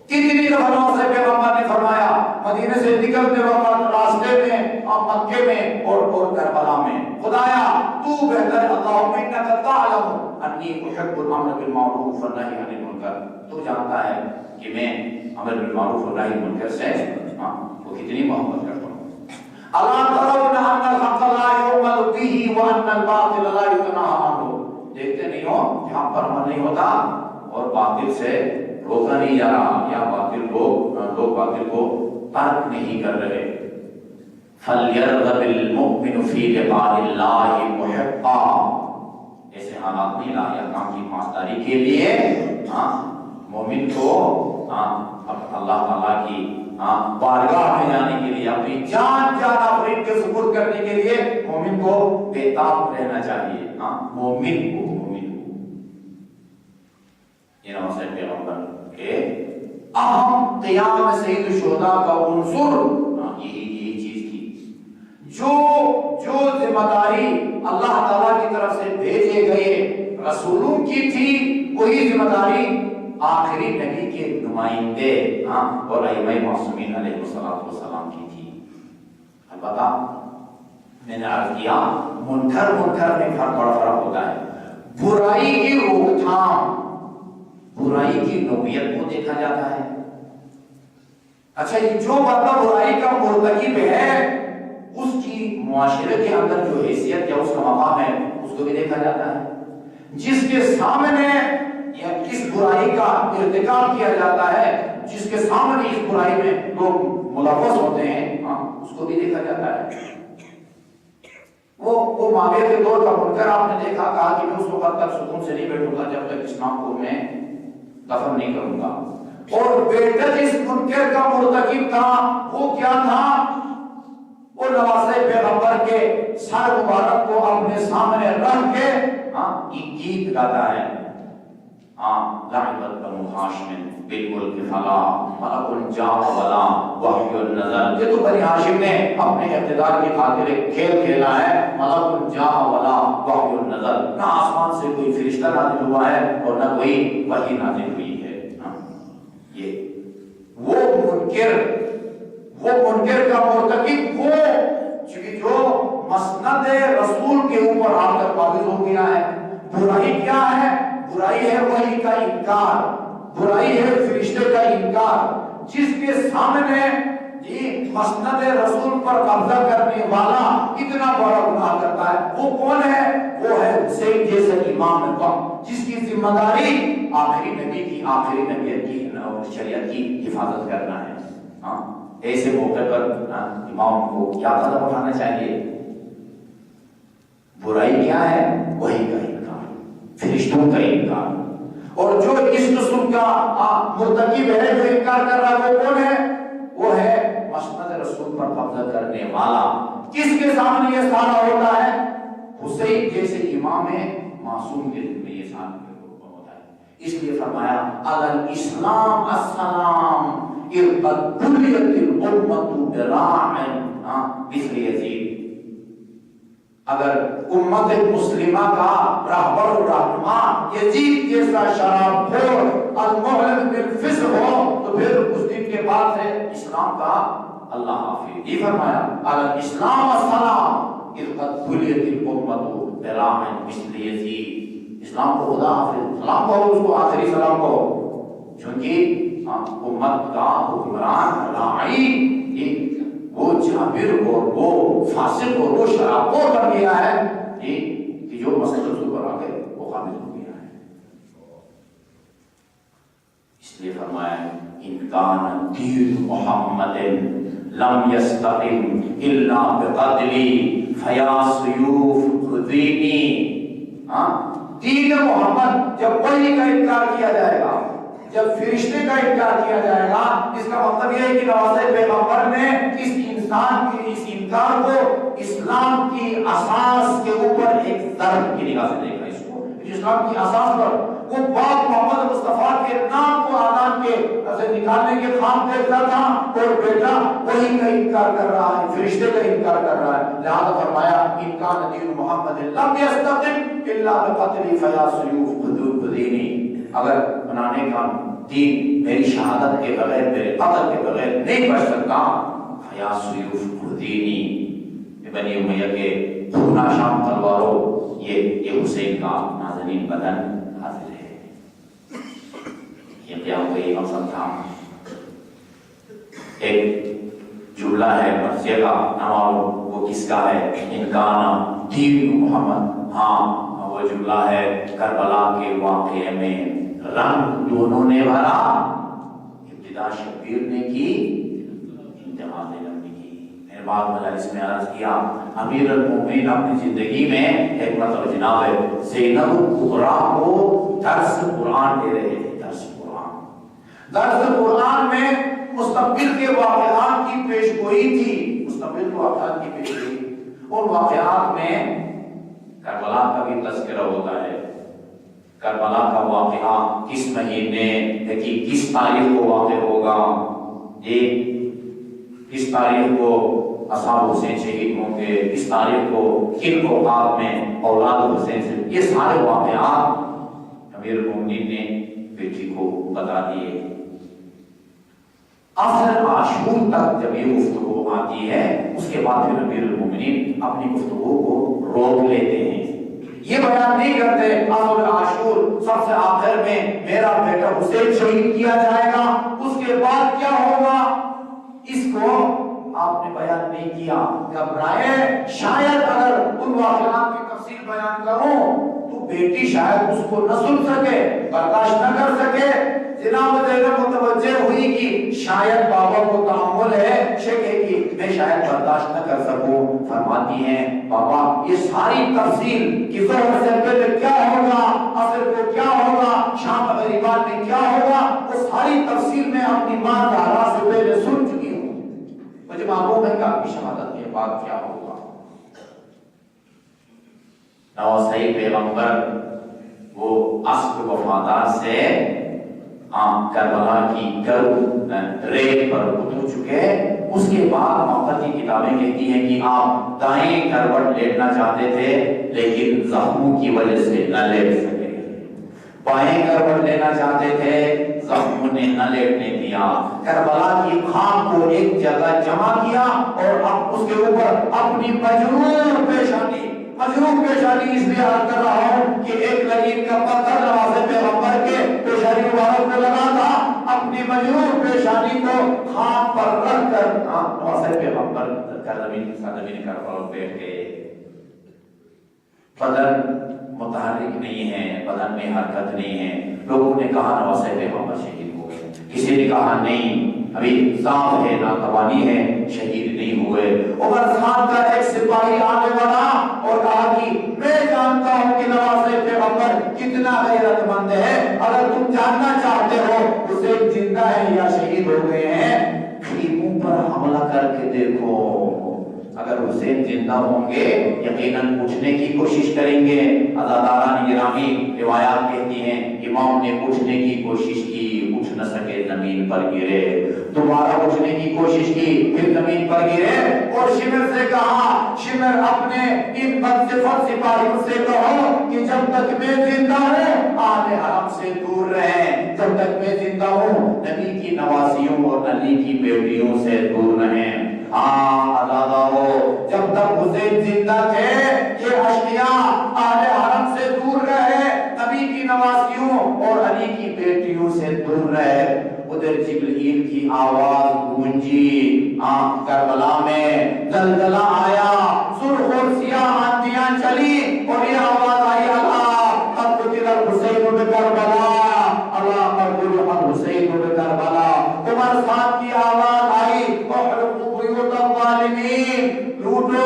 کتنی دفعہ سے پیغمبر نے فرمایا مدینے سے نکلتے وقت راستے میں مکے میں اور کربلا میں, خدایا تو بہتر ہے, اللہم انک تعلم انی احب الامر بالمعروف والنہی عن المنکر, تو جانتا ہے کہ میں امر بالمعروف اور نہی عن المنکر سے وہ کتنی محبت کرتا ہوں. الا ترون ان الحق لا يعمل به وان الباطل لا يتناهى عنه, دیکھتے نہیں ہو جہاں پر عمل نہیں ہوتا اور باطل سے روکا نہیں جا رہا, یا لوگ باطل کو ترک نہیں کر رہے. فَلْيَرْغَبِ الْمُؤْمِنُ فِي لِقَاءِ اللَّهِ مُحِبًّا, ایسے حالات میں الہی احکام کی پاسداری کے لیے مومن کو اللہ تعالیٰ کی بارگاہ میں جانے کے لیے, اپنی جان آفرین کے سپرد کرنے کے لیے مومن کو بےتاب رہنا چاہیے. مومن کو یہ نماز پیغمبر کے اہم قیام سید الشہداء کا عنصر یہی چیز تھی. جو ذمہ داری اللہ تعالیٰ کی طرف سے بھیجے گئے رسولوں کی تھی, وہی ذمہ داری آخری نبی کے نمائندے اور ائمہ معصومین علیہ السلام کی تھی. البتہ میں نے عرض کیا منکر میں بڑا فرق ہوتا ہے. برائی کی روک تھام, برائی کی نوعیت کو دیکھا جاتا ہے. اچھا یہ جو بندہ برائی کا مرتکب ہے اس کی معاشرے کے اندر جو حیثیت یا اس کا مقام ہے اس کو بھی دیکھا جاتا ہے. جس کے سامنے یا کس برائی کا ارتکاب کیا جاتا ہے, جس کے سامنے اس برائی میں لوگ ملوث ہوتے ہیں اس کو بھی دیکھا جاتا ہے. وہ معاویہ کے دور کا منکر آپ نے دیکھا, کہا کہ میں اس وقت تک سکون سے نہیں بیٹھوں گا جب تک اسلام کو میں دفن نہیں کروں گا. اور بیٹا جس منکر کا مرتکب تھا وہ کیا تھا, وہ نواسے پیغمبر کے سر مبارک کو اپنے سامنے رکھ کے ایک گیت گاتا ہے, لعنت بنو ہاشم بالملک فلا ملک جاء ولا وحی نزل. یہ تو بنی ہاشم نے اپنے اقتدار کی خاطر ایک کھیل کھیلا ہے, ملک جاء ولا وحی نزل. نہ آسمان سے کوئی فرشتہ نازل ہوا ہے اور نہ کوئی وحی نازل ہوئی ہے. یہ وہ منکر کا مرتکب وہ جو مسند رسول کے اوپر آ کر قابض ہو گیا ہے. برائی کیا ہے؟ برائی ہے وحی کا انکار, برائی ہے فرشتے کا انکار. جس کے سامنے مسند رسول پر قبضہ کرنے والا اتنا بڑا گناہ کرتا ہے, وہ کون ہے؟ وہ ہے حسین جیسا امام وقت, جس کی ذمہ داری آخری نبی کی, آخری نبیت کی شریعت کی حفاظت کرنا ہے. ایسے موقع پر امام کو کیا قدم اٹھانا چاہیے؟ برائی کیا ہے؟ وحی کا انکار, فرشتوں کا انکار. اور جو اس قسم کا مرتکب ہے, جو انکار کر رہا ہے, وہ کون ہے؟ وہ ہے مسند رسول پر قبضہ کرنے والا. کس کے سامنے یہ سارا ہوتا ہے؟ حسین جیسے امام معصوم کے ذمہ یہ سارا ہوتا ہے. اس لیے فرمایا الاسلام السلام ارقد بلیت الامت براع مثل یزید. اگر امت مسلمہ کا رہبر و رہنما یزید جیسا شراب خور المعلن بالفسق ہو تو پھر اس دن کے بعد سے اسلام کا اللہ حافظ. یہ فرمایا الاسلام السلام ارقد بلیت الامت براع مثل یزید. اسلام کو خدا حافظ سلام کہو, اس کو آخری سلام کہو, چونکہ امت کا حکمران راعی وہ جابر اور وہ فاسق اور وہ شراب خور بن گیا ہے کہ جو مسجد رسول پر آ کے وہ قابل ہو گیا ہے. اس لیے فرمایا ان کان دین محمد لم یستقم الا بقتلی فیا سیوف خذینی. دین محمد جب وحی کا انکار کیا جائے گا, جب فرشتے کا انکار کیا جائے گا, اس کا مطلب یہ ہے کہ نواسے پیغمبر نے اس انسان کی اس انکار کو اسلام کی اساس کے اوپر ایک ضرب کی نگاہ سے دیکھا. اس کو اسلام کی اساس پر وہ باپ محمد مصطفیٰ کے نام کو آدان کے نکالنے کے خام دیکھتا تھا, اور بیٹا وہی کا انکار کر رہا ہے, فرشتے کا انکار کر رہا ہے. لہذا فرمایا ان کان دین محمد لم یستقم الا بقتل فیا سیوف خذینی. اگر بنانے کا دین میری شہادت کے بغیر, میرے قتل کے بغیر نہیں بچ سکتا, فیا سیوف خذینی. بنی امیہ کے خونا شام تلواروں, یہ حسین کا نازنین بدن حاضر ہے. یہ قیام کا یہ مقصد تھا. ایک جملہ ہے مرثیہ کا, وہ کس کا ہے؟ انکان دین محمد. وہ جملہ ہے کربلا کے واقعے میں رنگ دونوں نے بھرا, ابتدا شبیر نے کی, انتہا زینب نے کی. میں نے بعد مجالس میں عرض کیا امیر المومنین اپنی زندگی میں ایک مرتبہ جناب زینب کبریٰ کو درس قرآن دے رہے تھے. درس قرآن میں مستقبل کے واقعات کی پیشگوئی تھی, مستقبل کے واقعات کی پیشگوئی. ان واقعات میں کربلا کا بھی تذکرہ ہوتا ہے. کربلا کا واقعہ کس مہینے کی کس تاریخ کو واقع ہوگا, کس تاریخ کو اصحاب حسین شہید ہوں گے, کس تاریخ کو کن اوقات میں اولاد حسین سے, یہ سارے واقعات امیر المومنین نے بیٹی کو بتا دیے. اصل عاشور تک جب یہ گفتگو آتی ہے, اس کے بعد پھر امیر المومنین اپنی گفتگو کو روک لیتے ہیں. یہ بیان نہیں کرتے اصل عاشور سب سے آخر میں میرا بیٹا حسین شہید کیا جائے گا, اس کے بعد کیا ہوگا اس کو آپ نے بیان نہیں کیا، گھبرائے شاید اگر ان واقعات کی تفصیل بیان کروں تو بیٹی شاید اس کو نہ سن سکے، برداشت نہ کر سکے۔ جناب زینب متوجہ ہوئی کہ شاید بابا کو تحمل ہے شکے کی، میں شاید برداشت نہ کر سکوں، فرماتی ہیں بابا یہ ساری تفصیل کہ ظہر سے پہلے کیا ہوگا، عصر کو کیا ہوگا، شام مغربات میں کیا ہوگا، وہ ساری تفصیل میں اپنی ماں زہرا سے پہلے سن چکی ہوں، مجھے معلوم ہے کہ آپ کی شہادت کے بعد کیا ہوگا۔ نواسائی پیغمبر وہ اصل وفادار سے کربلا کی گرد ریت پر اتر چکے، اس کے بعد محبت کی کتابیں کہتی ہیں کہ آپ دائیں کروٹ لیٹنا چاہتے تھے لیکن زخموں کی وجہ سے نہ لیٹ سکے، بائیں کروٹ لینا چاہتے تھے، زخموں نے نہ لیٹنے دیا، کربلا کی خاک کو ایک جگہ جمع کیا اور اب اس کے اوپر اپنی مجروح پیشانی اس لیے عرض کر رہا ہوں کہ ایک لگین کا پتھر نواسے پیغمبر کے پیشانی مبارک میں لگا تھا، اپنی مجروح پیشانی کو خاک پر رکھ کر نواسے پیغمبر زمین کربلا بیٹھ گئے۔ بدن متحرک نہیں ہے، بدن میں حرکت نہیں ہے، لوگوں نے کہا نواسے پیغمبر شہید ہو گئے، کسی نے کہا نہیں ابھی صاف ہے، ناتوانی ہے، شہید نہیں ہوئے۔ عمر خان کا ایک سپاہی آنے والا اور کہا کہ میں جانتا ہوں کہ نواسے پیغمبر کتنا غیرت مند ہے، اگر تم جاننا چاہتے ہو اسے زندہ ہے یا شہید ہو گئے ہیں، خیموں پر حملہ کر کے دیکھو، اگر حسین زندہ ہوں گے یقیناً اٹھنے کی کوشش کریں گے۔ عزاداران گرامی روایات کہتی ہیں امام نے اٹھنے کی کوشش کی، اٹھ نہ سکے، زمین پر گرے، دوبارہ اٹھنے کی کوشش کی، پھر زمین پر گرے اور شمر سے کہا، شمر اپنے ان بدصفت سپاہیوں سے کہو کہ جب تک میں زندہ ہوں آل حرم سے دور رہیں، جب تک میں زندہ ہوں نبی کی نواسیوں اور علی کی بیٹیوں سے دور رہیں۔ آزادہ ہو، جب تک حسین زندہ تھے یہ اشقیاء آل حرم سے دور رہے، نبی کی نواسیوں اور علی کی بیٹیوں سے دور رہے۔ ادھر جبرائیل کی آواز گونجی، کربلا میں زلزلہ آیا، سرخ اور سیاہ آندیاں چلی اور یہ آواز آئی، اللہ قد قتل الحسین بکربلا، اللہ قد قتل الحسین بکربلا۔ عمر خان کی آواز آئی، احرقوا بیوت الظالمین، لوٹو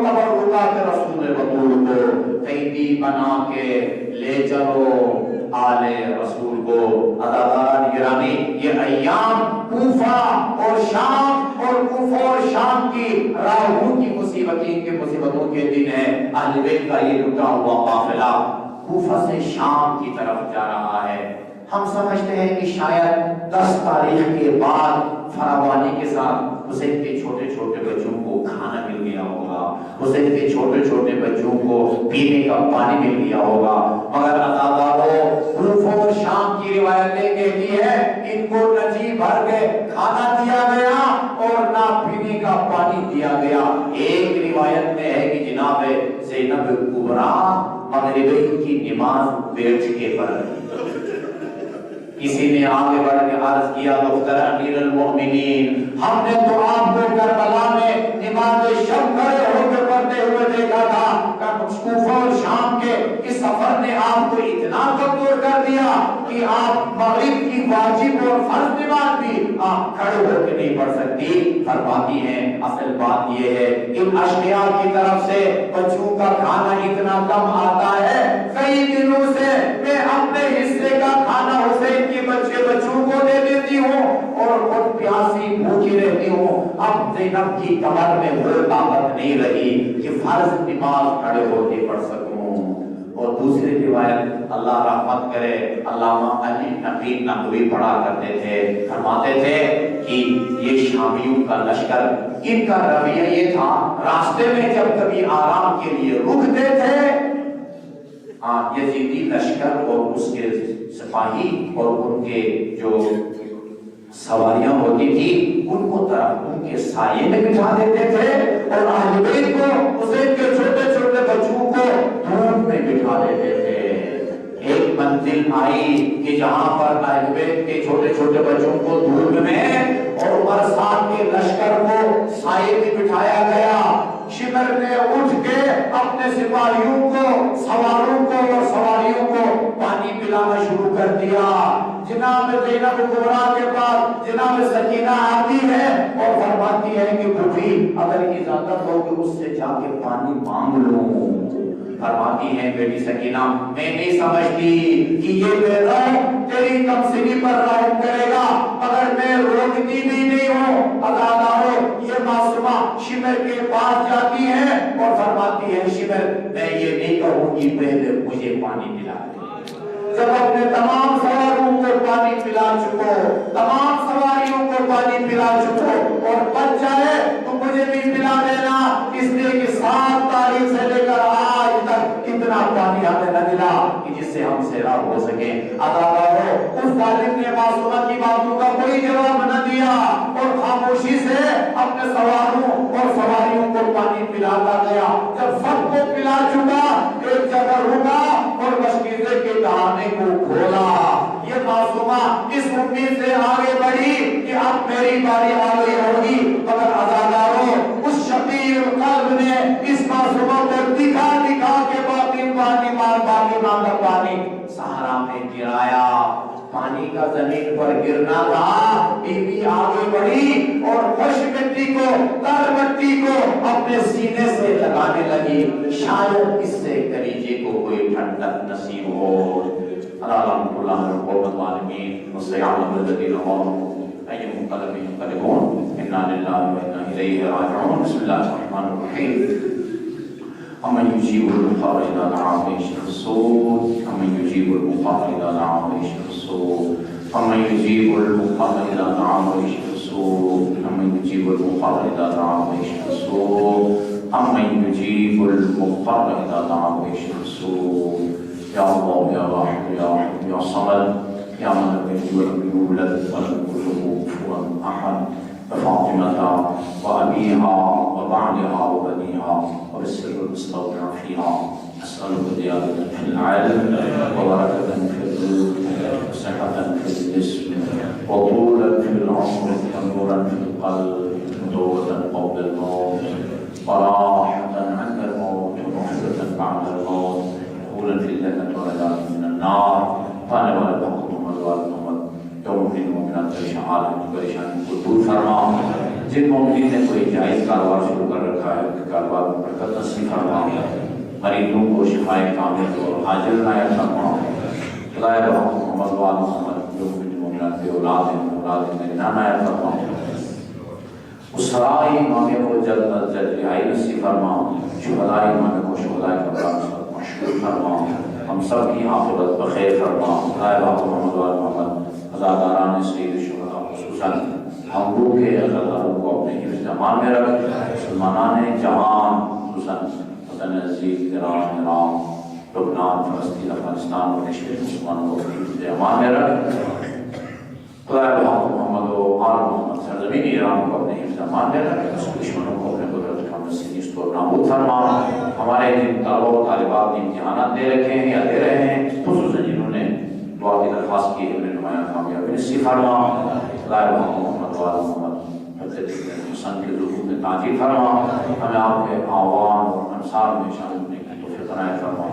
تبرکات رسول بطول کو، قیدی بنا کے لے چلو آل رسول کو۔ عزاداران گرامی یہ ایام کوفہ اور شام اور کوفہ اور شام کی راہوں کی مصیبتوں کے دن ہے۔ اہل بیت کا یہ لٹا ہوا قافلہ کوفہ سے شام کی طرف جا رہا ہے۔ ہم سمجھتے ہیں کہ شاید 10 تاریخ کے بعد فراوانی کے ساتھ حسین کے چھوٹے چھوٹے بچوں کو کھانا مل گیا ہوگا، حسین کے چھوٹے چھوٹے بچوں کو پینے کا پانی مل گیا ہوگا، مگر عزاداروں کوفہ اور شام کی روایتیں کہتی ہے ان کو نہ جی بھر کے کھانا دیا گیا اور نہ پینے کا پانی دیا گیا۔ ایک روایت میں ہے کہ جناب زینب کبریٰ مغرب کی نماز بیٹھ کے پڑھی، کسی نے آگے بڑھ کے عرض کیا دختر امیر المؤمنین ہم نے تو آپ کو کربلا میں نماز شب کھڑے ہو کے پڑھتے ہوئے دیکھا تھا، کوفہ اور شام کے اس سفر نے آپ کو اتنا کمزور کر دیا کہ آپ مغرب کی واجب اور فرض نماز بھی آپ کھڑے ہو کے نہیں پڑھ سکتی۔ فرماتی ہیں اصل بات یہ ہے ان اشقیاء کی طرف سے بچوں کا کھانا اتنا کم آتا ہے، کئی دنوں سے میں اپنے حصے کا کھانا حسین کے بچوں کو دے دیتی ہوں اور خود پیاسی بھوکی رہتی ہوں۔ اب زینب کی کمر میں وہ طاقت نہیں رہی کہ فرض نماز کھڑے ہو کے پڑھ سکوں۔ اور دوسری روایت اللہ رحمت کرے علامہ علی نقی نقوی پڑھا کرتے تھے، فرماتے تھے کہ یہ شامیوں کا لشکر ان کا رویہ یہ تھا راستے میں جب کبھی آرام کے لیے رکتے تھے یزیدی لشکر اور اس کے سپاہی اور ان کے جو سواریاں ہوتی تھی ان کو ان کے سائے میں بٹھا دیتے تھے اور اہل بیت کو حسین کے چھوٹے چھوٹے بچوں کو دھوپ میں بٹھا دیتے تھے۔ ایک منزل آئی کہ جہاں پر اہل بیت کے چھوٹے چھوٹے بچوں کو دھوپ میں اور برسات کے اپنے سپاہیوں کو، سواروں کو اور سواریوں کو پانی پلانا شروع کر دیا۔ جناب زینب کبریٰ کے پاس جناب سکینہ آتی ہے اور فرماتی ہے کہ بھوٹی اگر اجازت ہو کہ اس سے جا کے پانی مانگ لوں۔ فرماتی ہیں بیٹی سکینہ میں نہیں سمجھتی کہ یہ بے رحم تیری کمسنی پر رحم کرے گا، اگر میں روکتی بھی نہیں ہوں ادادارو۔ یہ معصومہ شمر کے پاس جاتی ہے اور فرماتی ہے شمر میں یہ نہیں کہوں گی پہلے مجھے پانی پلا دے۔ جب اپنے تمام سواروں کو پانی پلا چکو، تمام سواریوں کو پانی پلا چکو اور بچ جائے تو مجھے بھی پلا دینا، اس لیے کہ 7 تاریخ سے لے کر آج تک اتنا پانی ہمیں نہ ملا کہ جس سے ہم سیراب ہو سکے۔ اداکاروں اس ظالم نے معصومہ کی باتوں کا کوئی جواب نہ دیا اور خاموشی سے اپنے سواروں اور سواریوں کو پانی پلاتا گیا۔ جب سب کو پلا چکا ایک جگہ رکا اور مشکیزے کے دہانے کو کھولا۔ یہ معصومہ اس امید سے آگے بڑھی کہ اب میری باری آ گئی ہوگی، مگر عزاداروں اس شقی القلب نے اس معصومہ کو دکھا کے باقی مانگا پانی صحرا میں گرایا۔ پانی کا زمین پر گرنا تھا، بی بی آگے بڑھی اور خشک مٹی کو، تر مٹی کو اپنے سینے سے لگانے لگی، شاید اس سے کلیجے کو کوئی ٹھنڈک نصیب ہو۔ الحمد للہ رب العالمین والسلام علی الذین آمنوا أي منقلب ينقلبون إنا لله وإنا إليه راجعون بسم الله الرحمن الرحيم أمن يجيب المضطر إذا دعاه ويكشف السوء أمن يجيب المضطر إذا دعاه ويكشف السوء أمن يجيب المضطر إذا دعاه ويكشف السوء أمن يجيب المضطر إذا دعاه ويكشف السوء أمن يجيب المضطر إذا دعاه ويكشف السوء يا الله يا واحد يا أحد يا صمد يا من لم يلد ولم يولد ولم يكن له كفوا أحد بفاطمة وأبيها وبعلها وبنيها وبالسر المستودع فيها أسألك زيادة في العلم وبركة في الرزق وصحة في الجسم وطولا في العمر ونورا في القلب وتوبة قبل الموت وراحة عند الموت ومغفرة بعد الموت دخولا في الجنة ونجاة من النار فأنا ولدكم محمد یوم دن مومنات پریشان عالم پریشانی کو دور فرما۔ جن مومنین نے کوئی جائز کاروبار شروع کر رکھا ہے ان کے کاروبار میں برکت نصیب فرما، مریضوں کو شفائے کامل اور عاجل عنایت فرما۔ خدائے محمد وآل محمد یوم دن مومنات پہ اولاد میں عنایت فرما۔ اسرائی مانگے کو جلد از جلد رہائی نصیب فرما، شہدائی مانگے کو شہدائی قبران سب مشکور فرما، ہم سب کی عاقبت بخیر فرما۔ خدائے محمد وآل محمد عزاداران سید شہداء خصوصاً ہم لوگ کے عزاداروں کو اپنے حفظ امان میں رکھ، مسلمانان جہان خصوصاً وطن عزیز ایران، عراق، لبنان، فلسطین، افغانستان اور کشمیر مسلمانوں کو اپنے حفظ امان میں رکھ۔ خدائے محمد و آل محمد سرزمین ایران کو اپنے حفظ امان میں رکھ، اس دشمنوں کو اپنے قدرت کا مسیح اور نابود فرما۔ ہمارے جن طلبہ و طالبات نے امتحانات دے رکھے ہیں یا دے رہے ہیں، خصوصاً جنہوں نے دعا کی درخواست کی ہے، انہیں نمایاں کامیابی نصیب فرما۔ خدائے محمد و آل محمد حضرت حسن کے ظہور میں تعجیل فرما، ہمیں آپ کے آوان اور انصار میں شامل ہونے کی توفیق عنایت فرما۔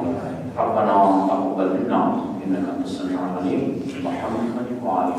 ربنا تقبل منا انک انت السمیع العلیم محمد و آلہ